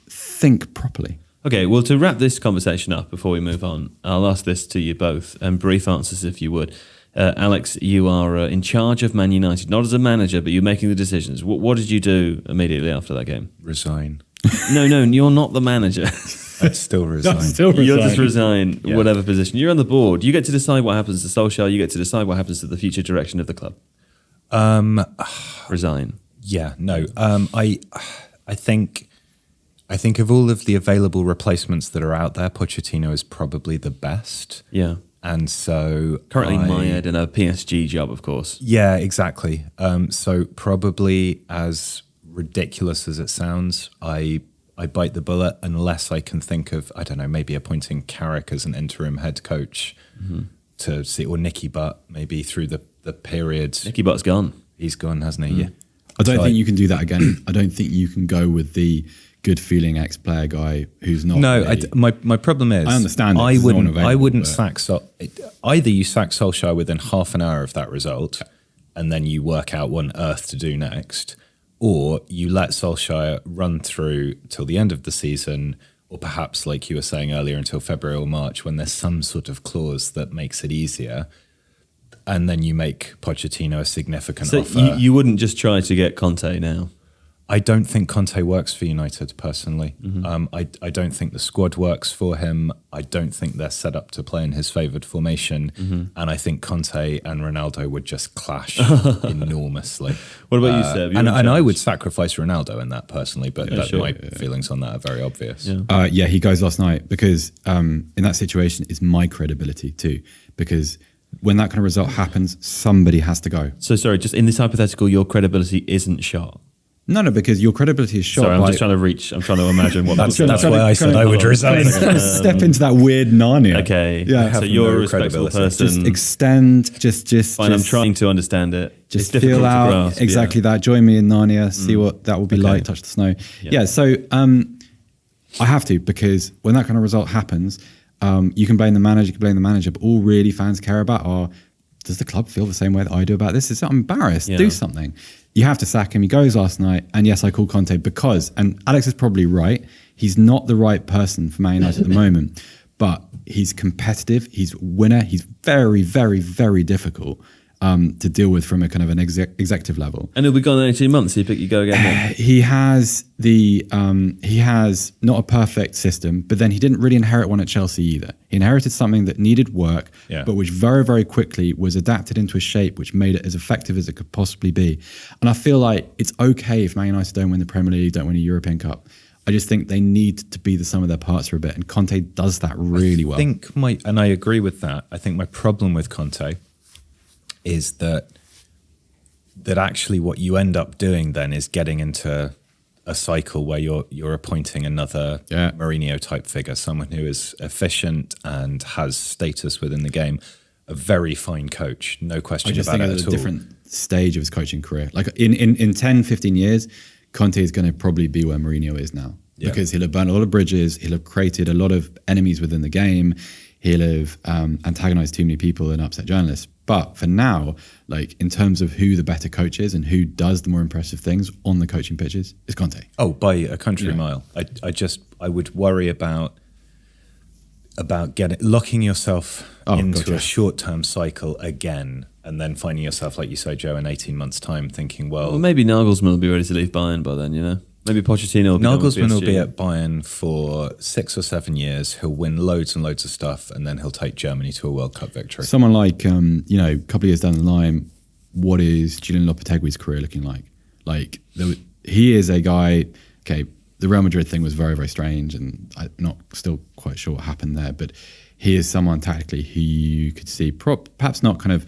think properly. Okay, well, to wrap this conversation up before we move on, I'll ask this to you both, and brief answers if you would. Alex, you are in charge of Man United, not as a manager, but you're making the decisions. What did you do immediately after that game? Resign. No, you're not the manager. I'd still resign. You'll just resign whatever position. You're on the board. You get to decide what happens to Solskjær. You get to decide what happens to the future direction of the club. Resign. Yeah, no. I think of all of the available replacements that are out there, Pochettino is probably the best. Yeah. And so Currently mired in a PSG job, of course. Yeah, exactly. So probably, as ridiculous as it sounds, I bite the bullet unless I can think of, I don't know, maybe appointing Carrick as an interim head coach to see, or Nicky Butt maybe through the period. Nicky Butt's gone. He's gone, hasn't he? Yeah. I don't think you can do that again. I don't think you can go with the good feeling ex-player guy who's not. No, really. my problem is I understand. I wouldn't sack either. You sack Solskjær within half an hour of that result, and then you work out what on earth to do next, or you let Solskjær run through till the end of the season, or perhaps, like you were saying earlier, until February or March, when there's some sort of clause that makes it easier. And then you make Pochettino a significant offer. So you wouldn't just try to get Conte now? I don't think Conte works for United personally. I don't think the squad works for him. I don't think they're set up to play in his favoured formation. And I think Conte and Ronaldo would just clash enormously. What about you, Seb? And I would sacrifice Ronaldo in that personally, but my feelings on that are very obvious. Yeah, he goes last night because in that situation is my credibility too, because when that kind of result happens, somebody has to go. So sorry, just in this hypothetical, your credibility isn't shot. No, because your credibility is shot. Sorry, I'm just trying to imagine what that's why I said I would resign. Step into that weird Narnia. Okay. Yeah. So you're a respectable person. Just extend, just. Fine, I'm trying to understand it. Just feel out grasp, exactly that. Join me in Narnia. See what that will be like. Touch the snow. Yeah. So I have to, because when that kind of result happens, you can blame the manager. You can blame the manager, but all really fans care about are, does the club feel the same way that I do about this? I'm embarrassed. Do something. You have to sack him. He goes last night, and yes, I call Conte because, and Alex is probably right, he's not the right person for Man United at the moment, but he's competitive, he's a winner, he's very, very, very difficult to deal with from a kind of an executive level. And he'll be gone in 18 months, you go again then. He has not a perfect system, but then he didn't really inherit one at Chelsea either. He inherited something that needed work, but which very, very quickly was adapted into a shape which made it as effective as it could possibly be. And I feel like it's okay if Man United don't win the Premier League, don't win a European Cup. I just think they need to be the sum of their parts for a bit, and Conte does that really well. And I agree with that. I think my problem with Conte is that actually what you end up doing then is getting into a cycle where you're appointing another Mourinho type figure, someone who is efficient and has status within the game, a very fine coach, no question about it at all. I just think at a different stage of his coaching career. Like in 10, 15 years, Conte is going to probably be where Mourinho is now, because he'll have burned a lot of bridges, he'll have created a lot of enemies within the game, he'll have antagonized too many people and upset journalists. But for now, like in terms of who the better coach is and who does the more impressive things on the coaching pitches, is Conte. Oh, by a country mile. I would worry about locking yourself into a short-term cycle again, and then finding yourself, like you say, Joe, in 18 months' time, thinking, well, maybe Nagelsmann will be ready to leave Bayern by then. You know, maybe Pochettino will be Nagelsmann will be at Bayern for 6 or 7 years. He'll win loads and loads of stuff, and then he'll take Germany to a World Cup victory. Someone like, a couple of years down the line, what is Julian Lopetegui's career looking like? Like, he is a guy, okay, the Real Madrid thing was very, very strange, and I'm not still quite sure what happened there, but he is someone tactically who you could see perhaps not kind of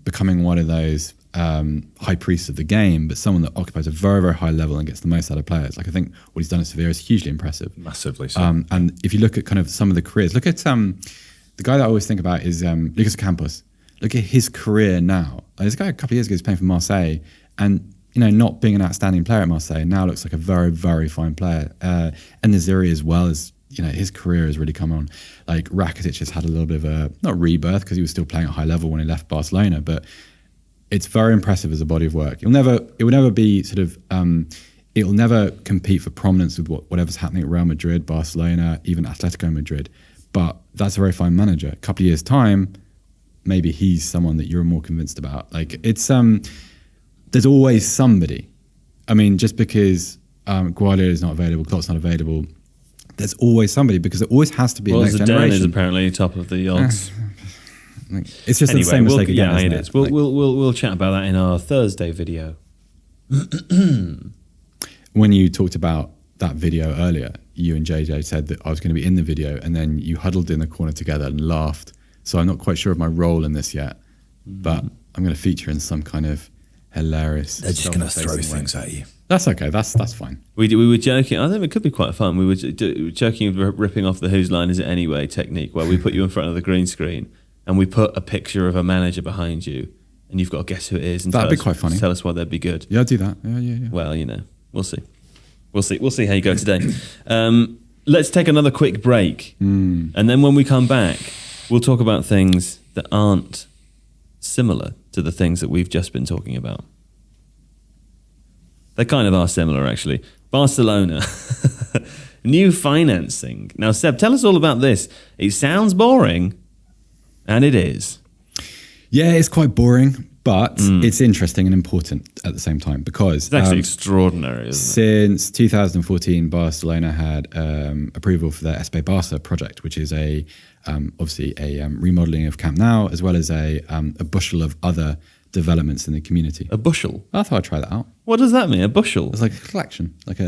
becoming one of those high priests of the game, but someone that occupies a very, very high level and gets the most out of players. Like, I think what he's done at Sevilla is hugely impressive. Massively so. And if you look at kind of some of the careers, look at the guy that I always think about is Lucas Campos. Look at his career now. This guy a couple of years ago was playing for Marseille, and not being an outstanding player at Marseille, now looks like a very, very fine player. And Naziri as well, as his career has really come on. Like, Rakitic has had a little bit of a, not rebirth, because he was still playing at high level when he left Barcelona, but it's very impressive as a body of work. It will never be sort of, it will never compete for prominence with whatever's happening at Real Madrid, Barcelona, even Atletico Madrid. But that's a very fine manager. A couple of years' time, maybe he's someone that you're more convinced about. Like, it's, there's always somebody. I mean, just because Guardiola is not available, Klopp's not available, there's always somebody, because there always has to be a next generation. Zidane is apparently top of the odds. It's just the same mistake again. Yeah, it is. We'll chat about that in our Thursday video. When you talked about that video earlier, you and JJ said that I was going to be in the video, and then you huddled in the corner together and laughed. So I'm not quite sure of my role in this yet, but I'm going to feature in some kind of hilarious. They're just going to throw things at you. That's okay. That's fine. We were joking. I think it could be quite fun. We were joking, ripping off the "Whose Line Is It Anyway" technique, where we put you in front of the green screen and we put a picture of a manager behind you, and you've got to guess who it is. And that'd be quite funny. Tell us why they'd be good. Yeah, I'd do that. Yeah. Well, we'll see. We'll see how you go today. Let's take another quick break, and then when we come back, we'll talk about things that aren't similar to the things that we've just been talking about. They kind of are similar, actually. Barcelona. New financing. Now, Seb, tell us all about this. It sounds boring, and it is. Yeah, it's quite boring, but it's interesting and important at the same time, because it's actually extraordinary, isn't it? Since 2014, Barcelona had approval for their Espe Barça project, which is obviously a remodeling of Camp Nou, as well as a bushel of other developments in the community. A bushel? I thought I'd try that out. What does that mean, a bushel? It's like a collection. I've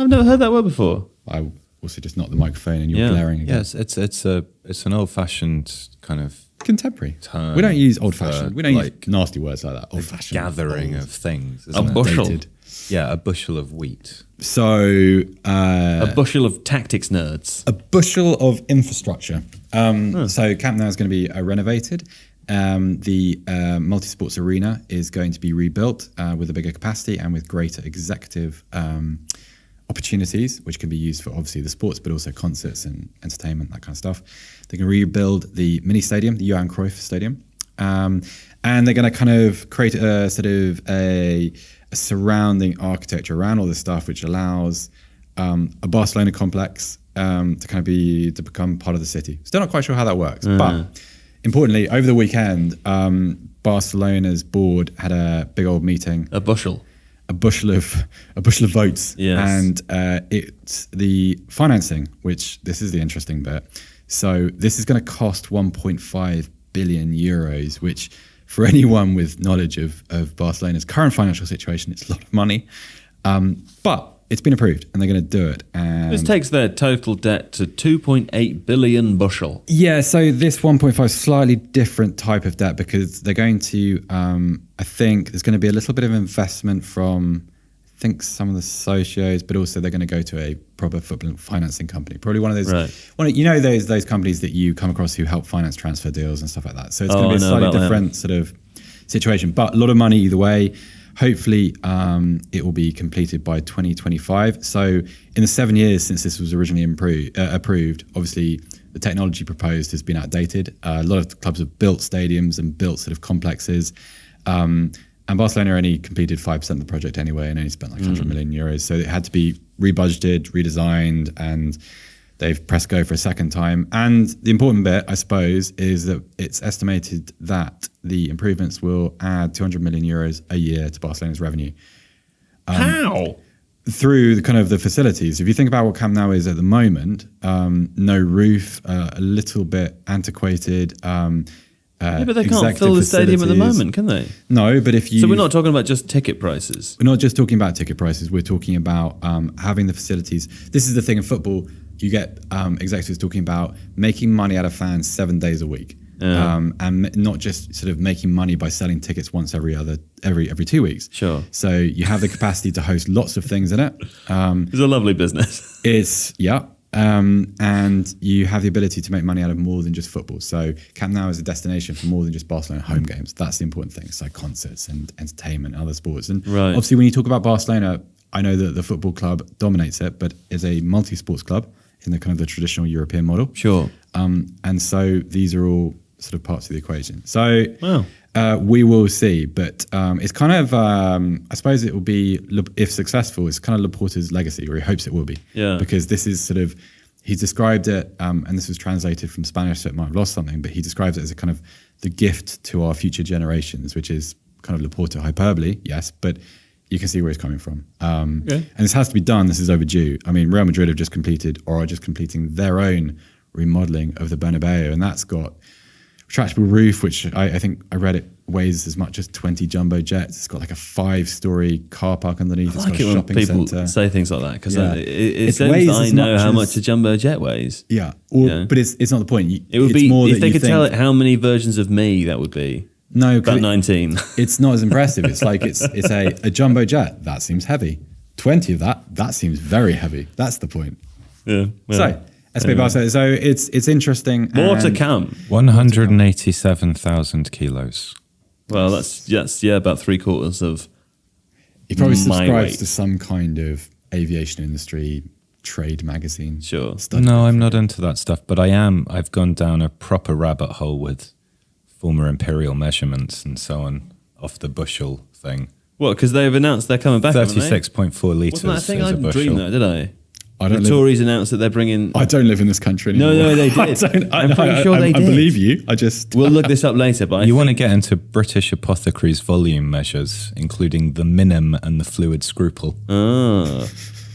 never heard that word before. I also just knocked the microphone and you're glaring again. Yes, it's an old-fashioned kind of contemporary term. We don't use old-fashioned. We don't use nasty words like that. Old-fashioned. Gathering of things. A bushel. Dated. Yeah, a bushel of wheat. So a bushel of tactics nerds. A bushel of infrastructure. So Camp Nou is going to be renovated. The multi-sports arena is going to be rebuilt with a bigger capacity and with greater executive opportunities, which can be used for obviously the sports, but also concerts and entertainment, that kind of stuff. They're going to rebuild the mini stadium, the Johan Cruyff Stadium, and they're going to kind of create a sort of a surrounding architecture around all this stuff, which allows a Barcelona complex to become part of the city. Still not quite sure how that works, but importantly, over the weekend, Barcelona's board had a big old meeting. A bushel of votes. Yes. And it's the financing, which this is the interesting bit. So this is going to cost 1.5 billion euros, which for anyone with knowledge of Barcelona's current financial situation, it's a lot of money. But it's been approved and they're going to do it. And this takes their total debt to 2.8 billion bushel. Yeah, so this 1.5 is slightly different type of debt, because they're going to, I think there's going to be a little bit of investment from, I think, some of the socios, but also they're going to go to a proper football financing company. Probably one of those, those companies that you come across who help finance transfer deals and stuff like that. So it's going to be a slightly different sort of situation, but a lot of money either way. hopefully it will be completed by 2025. So in the 7 years since this was originally approved, obviously the technology proposed has been outdated. A lot of clubs have built stadiums and built sort of complexes. And Barcelona only completed 5% of the project anyway and only spent like 100 million euros. So it had to be rebudgeted, redesigned, and they've pressed go for a second time. And the important bit, I suppose, is that it's estimated that the improvements will add 200 million euros a year to Barcelona's revenue. How? Through kind of the facilities. If you think about what Camp Nou is at the moment, no roof, a little bit antiquated. Yeah, but they can't fill the stadium at the moment, can they? No, but if you... So we're not talking about just ticket prices? We're not just talking about ticket prices. We're talking about having the facilities. This is the thing in football. You get executives talking about making money out of fans 7 days a week. And not just sort of making money by selling tickets once every 2 weeks. Sure. So you have the capacity to host lots of things in it. It's a lovely business. And you have the ability to make money out of more than just football. So Camp Nou is a destination for more than just Barcelona home games. That's the important thing. It's like concerts and entertainment and other sports. And obviously when you talk about Barcelona, I know that the football club dominates it, but is a multi-sports club in the kind of the traditional European model. Sure. And so these are all sort of parts of the equation. So we will see, but it's kind of, I suppose it will be, if successful, it's kind of Laporta's legacy, or he hopes it will be. Yeah. Because this is sort of, he's described it, and this was translated from Spanish, so it might have lost something, but he describes it as a kind of the gift to our future generations, which is kind of Laporta hyperbole, yes, but you can see where it's coming from. And this has to be done. This is overdue. I mean, Real Madrid have just completed, or are just completing, their own remodeling of the Bernabeu, and that's got retractable roof, which I think I read it weighs as much as 20 jumbo jets. It's got like a 5-story car park underneath. It's got a shopping people centre. Say things like that because it seems I know how much a jumbo jet weighs. Yeah, but it's not the point. It would be more if they could tell it how many versions of me that would be. No, about 19. It's not as impressive. It's like it's a jumbo jet. That seems heavy. 20 of that seems very heavy. That's the point. Yeah. So SP Barcelona. So it's interesting. More to come. 187,000 kilos. Well, that's about 3/4 of. He probably my subscribes weight. to some kind of aviation industry trade magazine. Sure. No, I'm not into that stuff, but I've gone down a proper rabbit hole with former imperial measurements and so on off the bushel thing. What? Because they've announced they're coming back. 36.4 litres. Wasn't that a thing? is I a didn't bushel. dream that, did I? The Tories announced that they're bringing. I don't live in this country anymore. No, they did. I'm pretty sure they did. I believe you. I just. We'll look this up later, but You want to get into British apothecaries volume measures, including the minim and the fluid scruple.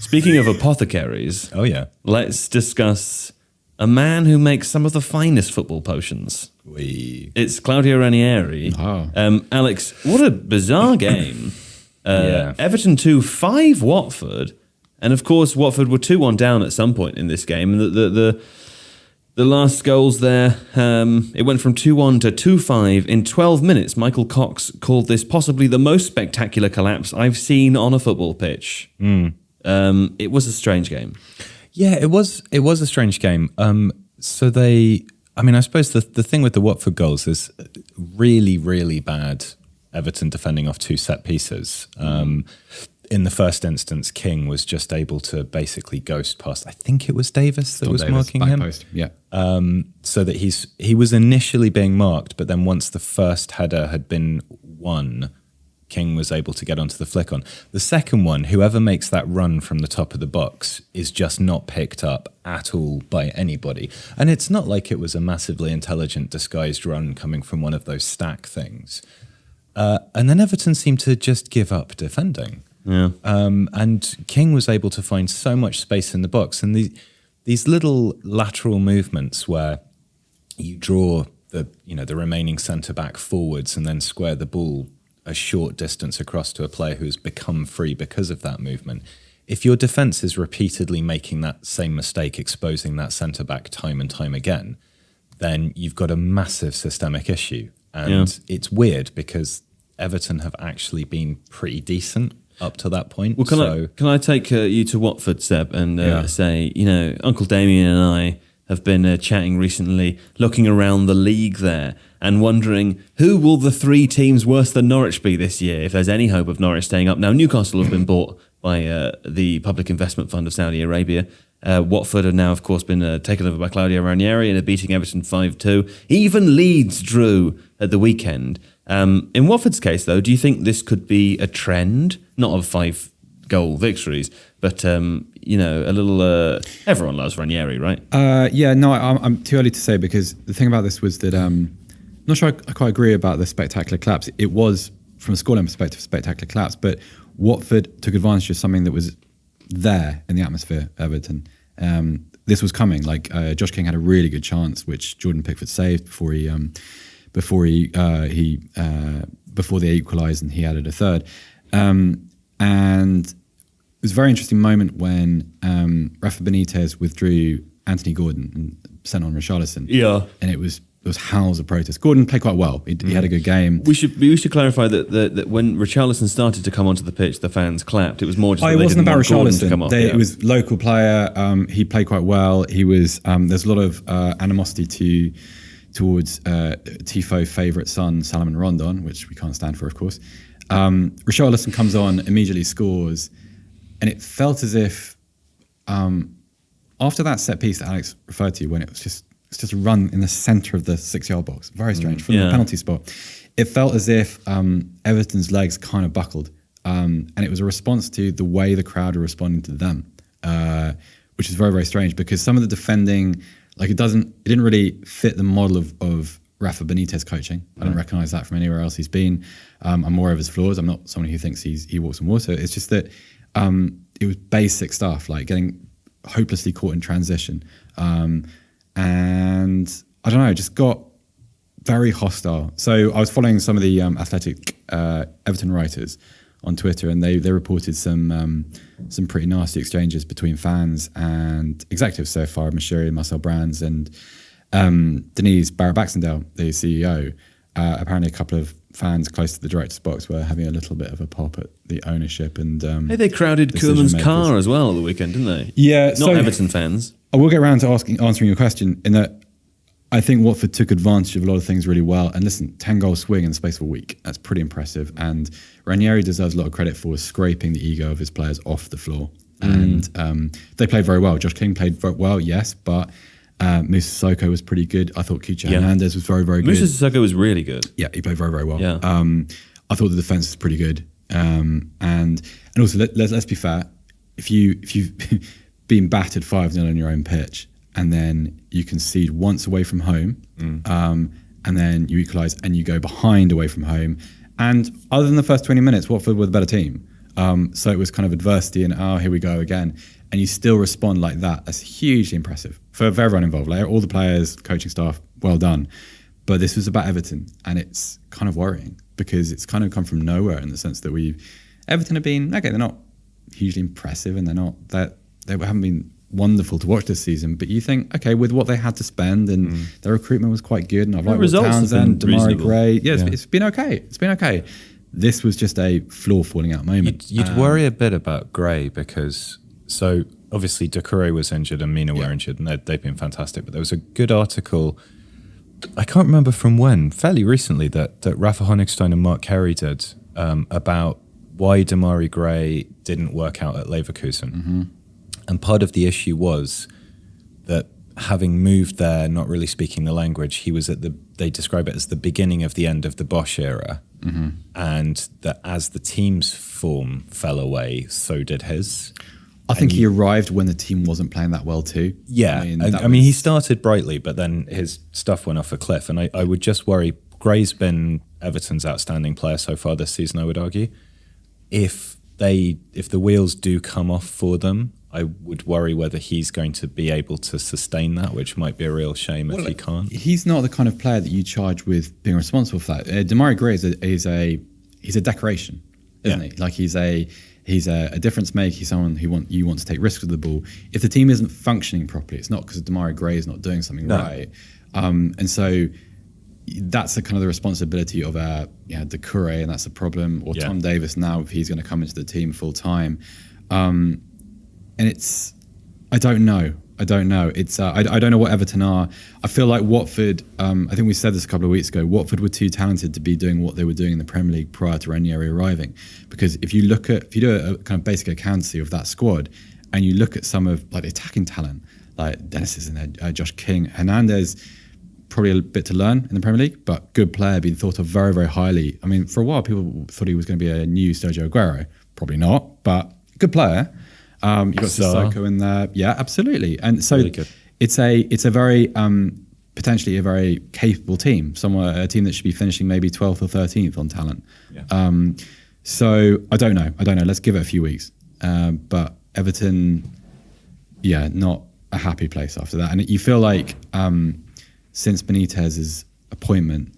Speaking of apothecaries, Oh, yeah. let's discuss a man who makes some of the finest football potions. It's Claudio Ranieri. Oh. Alex, what a bizarre game. Yeah. Everton 2-5 Watford. And of course, Watford were 2-1 down at some point in this game. And the last goals there, it went from 2-1 to 2-5 in 12 minutes. Michael Cox called this possibly the most spectacular collapse I've seen on a football pitch. It was a strange game. Yeah, it was a strange game. I suppose the thing with the Watford goals is really, really bad Everton defending off 2 set pieces. In the first instance, King was just able to basically ghost past. I think it was Davis that was marking him. Post. Yeah. So that he was initially being marked, but then once the first header had been won, King was able to get onto the flick on. The second one, whoever makes that run from the top of the box is just not picked up at all by anybody. And it's not like it was a massively intelligent disguised run coming from one of those stack things. And then Everton seemed to just give up defending. Yeah. And King was able to find so much space in the box. And these little lateral movements where you draw the remaining centre-back forwards and then square the ball a short distance across to a player who has become free because of that movement. If your defence is repeatedly making that same mistake, exposing that centre-back time and time again, then you've got a massive systemic issue. And it's weird because Everton have actually been pretty decent up to that point. Well, can I take you to Watford, Seb, and say, Uncle Damien and I have been chatting recently, looking around the league there and wondering who will the three teams worse than Norwich be this year, if there's any hope of Norwich staying up. Now, Newcastle have been bought by the Public Investment Fund of Saudi Arabia. Watford have now, of course, been taken over by Claudio Ranieri and are beating Everton 5-2. Even Leeds drew at the weekend. In Watford's case, though, do you think this could be a trend? Not of 5-goal victories, but a little. Everyone loves Ranieri, right? I'm too early to say, because the thing about this was that I'm not sure I quite agree about the spectacular collapse. It was, from a scoreline perspective, a spectacular collapse, but Watford took advantage of something that was there in the atmosphere. Everton. This was coming. Josh King had a really good chance, which Jordan Pickford saved before they equalised, and he added a third. And it was a very interesting moment when Rafa Benitez withdrew Anthony Gordon and sent on Richarlison. Yeah, and it was howls of protest. Gordon played quite well. He had a good game. We should clarify that when Richarlison started to come onto the pitch, the fans clapped. It was more just that it they wasn't didn't about want Gordon to come Richarlison. off. It was local player. He played quite well. He was. There's a lot of animosity towards Tifo favourite son Salomon Rondon, which we can't stand for, of course. Richarlison comes on, immediately scores, and it felt as if after that set piece that Alex referred to, when it's just a run in the centre of the 6-yard box, very strange, from the penalty spot. It felt as if Everton's legs kind of buckled, and it was a response to the way the crowd are responding to them, which is very, very strange, because some of the defending, it didn't really fit the model of Rafa Benitez coaching. I don't recognise that from anywhere else he's been. I'm more of his flaws. I'm not someone who thinks he walks on water. It's just that it was basic stuff, like getting hopelessly caught in transition. And I don't know, just got very hostile. So I was following some of the Athletic Everton writers on Twitter, and they reported some pretty nasty exchanges between fans and executives so far. Managerial, Marcel Brands, and Denise Barrett-Baxendale, the CEO. Apparently a couple of fans close to the director's box were having a little bit of a pop at the ownership. And they crowded Koeman's car as well at the weekend, didn't they? Yeah. Not Everton fans. I will get around to answering your question, in that I think Watford took advantage of a lot of things really well. And listen, 10-goal swing in the space of a week, that's pretty impressive. And Ranieri deserves a lot of credit for scraping the ego of his players off the floor. And they played very well. Josh King played very well, yes, but Moussa Sissoko was pretty good. I thought Cucho Hernandez was very, very good. Moussa Sissoko was really good. Yeah, he played very, very well. Yeah. I thought the defence was pretty good. And also, let's be fair, if you've been battered 5-0 on your own pitch, and then you concede once away from home, and then you equalise and you go behind away from home, and other than the first 20 minutes, Watford were the better team. So it was kind of adversity and here we go again. And you still respond like that. That's hugely impressive for everyone involved. All the players, coaching staff, well done. But this was about Everton, and it's kind of worrying because it's kind of come from nowhere in the sense that Everton have been, okay, they're not hugely impressive and they haven't been wonderful to watch this season, but you think, okay, with what they had to spend, and their recruitment was quite good, and I've liked Townsend, Damari Gray. Yes, it's been okay. It's been okay. This was just a floor falling out moment. You'd worry a bit about Gray because, so obviously Doucouré was injured and Mina were injured, and they've been fantastic, but there was a good article, I can't remember from when, fairly recently, that Rafa Honigstein and Mark Carey did about why Damari Gray didn't work out at Leverkusen. Mm-hmm. And part of the issue was that having moved there, not really speaking the language, he was they describe it as the beginning of the end of the Bosch era. Mm-hmm. And that as the team's form fell away, so did his. I think he arrived when the team wasn't playing that well too. Yeah, I mean, he started brightly, but then his stuff went off a cliff. And I would just worry, Gray's been Everton's outstanding player so far this season, I would argue. If the wheels do come off for them, I would worry whether he's going to be able to sustain that, which might be a real shame if he can't. He's not the kind of player that you charge with being responsible for that. Damari Gray is a decoration, isn't he? Like he's a difference maker. He's someone who you want to take risks with the ball. If the team isn't functioning properly, it's not because Damari Gray is not doing something right. And so that's the kind of the responsibility of Doucouré, and that's the problem. Or Tom Davis now, if he's going to come into the team full time. And I don't know. I don't know. It's I don't know what Everton are. I feel like Watford. I think we said this a couple of weeks ago. Watford were too talented to be doing what they were doing in the Premier League prior to Ranieri arriving. Because if you do a kind of basic accountancy of that squad, and you look at some of like the attacking talent, like Dennis is in there, Josh King, Hernandez, probably a bit to learn in the Premier League, but good player, being thought of very, very highly. I mean, for a while people thought he was going to be a new Sergio Aguero. Probably not, but good player. You've got Sissoko in there. Yeah, absolutely. And so Really good. it's a very potentially a very capable team. A team that should be finishing maybe 12th or 13th on talent. Yeah. So I don't know. Let's give it a few weeks. But Everton, not a happy place after that. And you feel like since Benitez's appointment,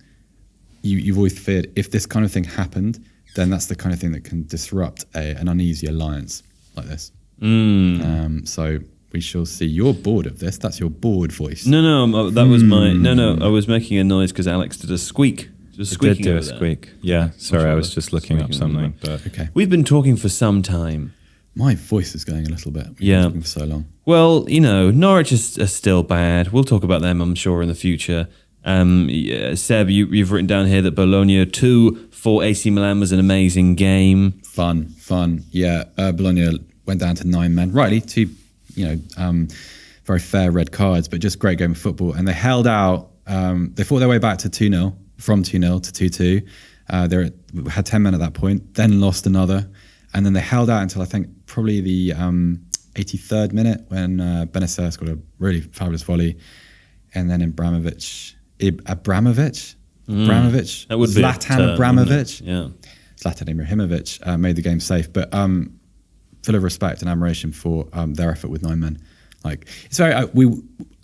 you've always feared if this kind of thing happened, then that's the kind of thing that can disrupt an uneasy alliance like this. So we shall see. You're bored of this. That's your bored voice. No, that was my... No, I was making a noise because Alex did a squeak. Just Did squeaking do a over there. squeak. Yeah, sorry, I was just looking up Squeaking over something. But Okay. We've been talking for some time. My voice is going a little bit. We've been Yeah. talking for so long. Well, Norwich are still bad. We'll talk about them, I'm sure, in the future. Seb, you've written down here that Bologna 2 for AC Milan was an amazing game. Fun. Yeah, Bologna went down to 9 men. Rightly, 2, very fair red cards, but just great game of football. And they held out. They fought their way back to 2-0, from 2-0 to 2-2. They had 10 men at that point, then lost another. And then they held out until I think probably the 83rd minute when Benacer scored a really fabulous volley. And then Abramovich. That would be a Zlatan term, Abramovich. wouldn't it? Yeah. Zlatan Ibrahimovic made the game safe, but full of respect and admiration for their effort with 9 men. Like it's very.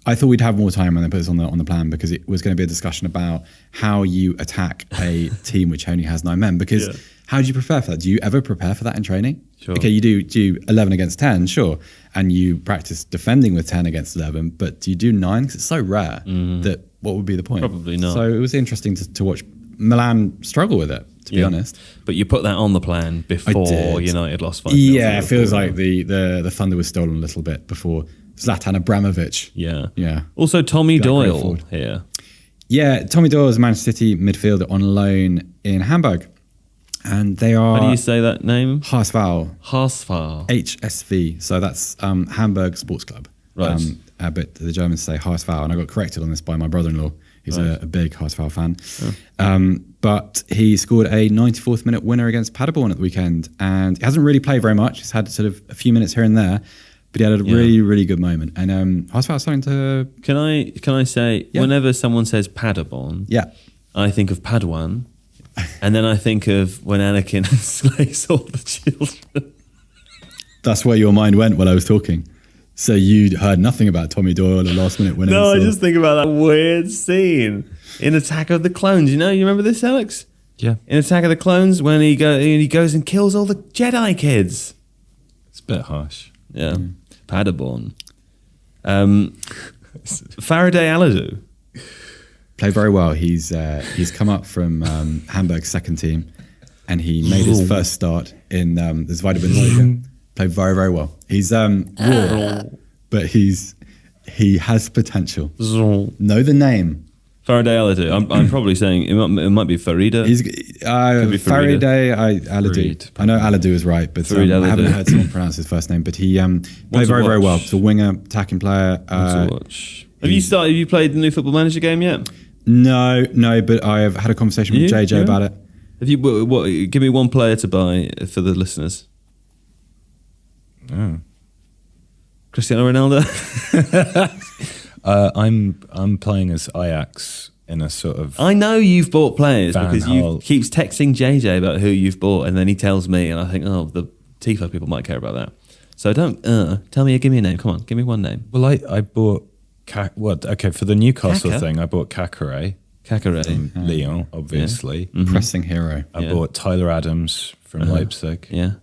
I thought we'd have more time when they put this on the plan because it was going to be a discussion about how you attack a team which only has 9 men. Because how do you prepare for that? Do you ever prepare for that in training? Sure. Okay, you do 11 against 10, sure, and you practice defending with 10 against 11. But do you do 9? Because it's so rare that what would be the point? Probably not. So it was interesting to watch Milan struggle with it. To be honest. But you put that on the plan before did. United lost 5-0. Yeah, it feels like the thunder was stolen a little bit before Zlatan Abramovich. Yeah. Also, Tommy That great Doyle forward. here. Yeah, Tommy Doyle is a Manchester City midfielder on loan in Hamburg. And they are... How do you say that name? HSV. Haasfar. HSV. So that's Hamburg Sports Club. Right. But the Germans say HSV. And I got corrected on this by my brother-in-law. He's a big HSV fan. But he scored a 94th minute winner against Paderborn at the weekend. And he hasn't really played very much. He's had sort of a few minutes here and there. But he had a really, really good moment. And HSV is starting to... Can I say, whenever someone says Paderborn, I think of Padawan. And then I think of when Anakin slays all the children. That's where your mind went while I was talking. So you'd heard nothing about Tommy Doyle, a last minute winner. No, I just think about that weird scene in Attack of the Clones. You remember this, Alex? yeah, In Attack of the Clones, when he goes and kills all the Jedi kids. it's a bit harsh. Yeah, Paderborn. Faraday Aladu. Played very well. He's come up from Hamburg's second team, and he made his first start in the Zweite Bundesliga. Played very, very well. He's raw, but he has potential. Know the name. Faraday Aladu. I'm probably saying it might be Farida. He's be Faraday Aladu. Farid. I know Aladu is right, but Farid I haven't Aladu. heard someone pronounce his first name. But he played to very, very well. watch. He's a winger, attacking player. To watch. Have you played the new Football Manager game yet? No, but I have had a conversation with JJ Yeah. about it. Have you? What? Give me one player to buy for the listeners. Oh. Cristiano Ronaldo. I'm playing as Ajax in a sort of... I know you've bought players Van because you Gaal. keeps texting JJ about who you've bought, and then he tells me, and I think, oh, the Tifo people might care about that. So don't tell me. Give me a name. Come on, give me one name. Well, I bought... for the Newcastle Kaka? thing, I bought Kakare Kakare. from Lyon, obviously. Pressing hero. I Yeah. bought Tyler Adams from Leipzig. Yeah.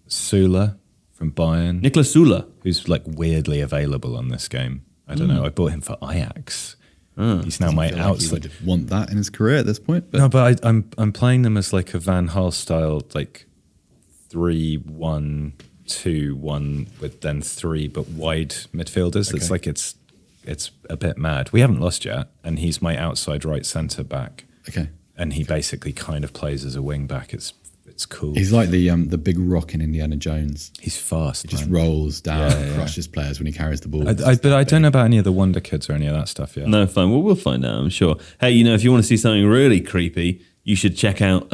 Sula from Bayern, Niklas Sula. who's like weirdly available on this game. I don't know. I bought him for Ajax. He's now my I feel like he outside. would want that in his career at this point. But No, but I'm playing them as like a Van Gaal style, like 3-1 2, 1 with then 3 but wide midfielders. It's like it's a bit mad. We haven't lost yet, and he's my outside right centre back. Okay. And he basically kind of plays as a wing back. It's cool. He's like the big rock in Indiana Jones. He's fast. He just rolls down and crushes players when he carries the ball. But I don't know about any of the Wonder Kids or any of that stuff yet. No, fine. Well, we'll find out, I'm sure. Hey, if you want to see something really creepy, you should check out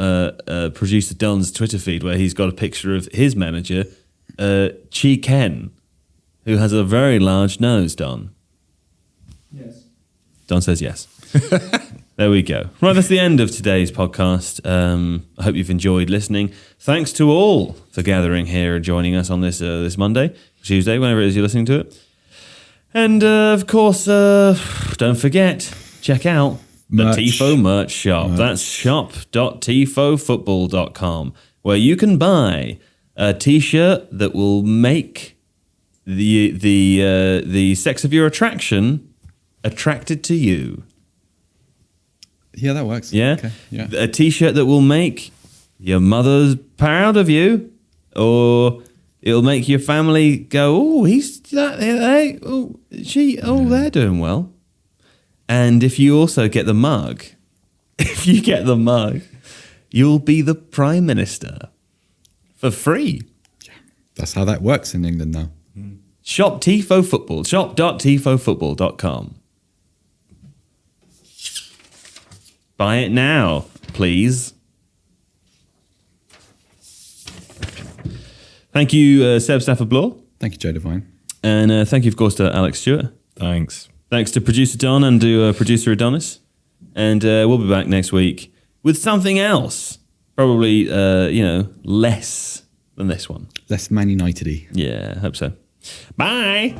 producer Don's Twitter feed, where he's got a picture of his manager, Chi Ken, who has a very large nose, Don. Yes. Don says yes. There we go. Right, that's the end of today's podcast. I hope you've enjoyed listening. Thanks to all for gathering here and joining us on this Monday, Tuesday, whenever it is you're listening to it. And, of course, don't forget, check out the Tifo merch shop. That's shop.tifofootball.com, where you can buy a T-shirt that will make the sex of your attraction attracted to you. Yeah, that works. Yeah? Okay. Yeah. A T-shirt that will make your mother proud of you, or it'll make your family go, oh, he's that, hey, oh, she, oh, they're doing well. And if you also get the mug, you'll be the Prime Minister for free. That's how that works in England now. Shop Tifo Football, shop.tifofootball.com. Buy it now, please. Thank you, Seb Stafford-Bloor. Thank you, Joe Devine. And thank you, of course, to Alex Stewart. Thanks. Thanks to producer Don and to producer Adonis. And we'll be back next week with something else. Probably, less than this one. Less Man United-y. Yeah, I hope so. Bye.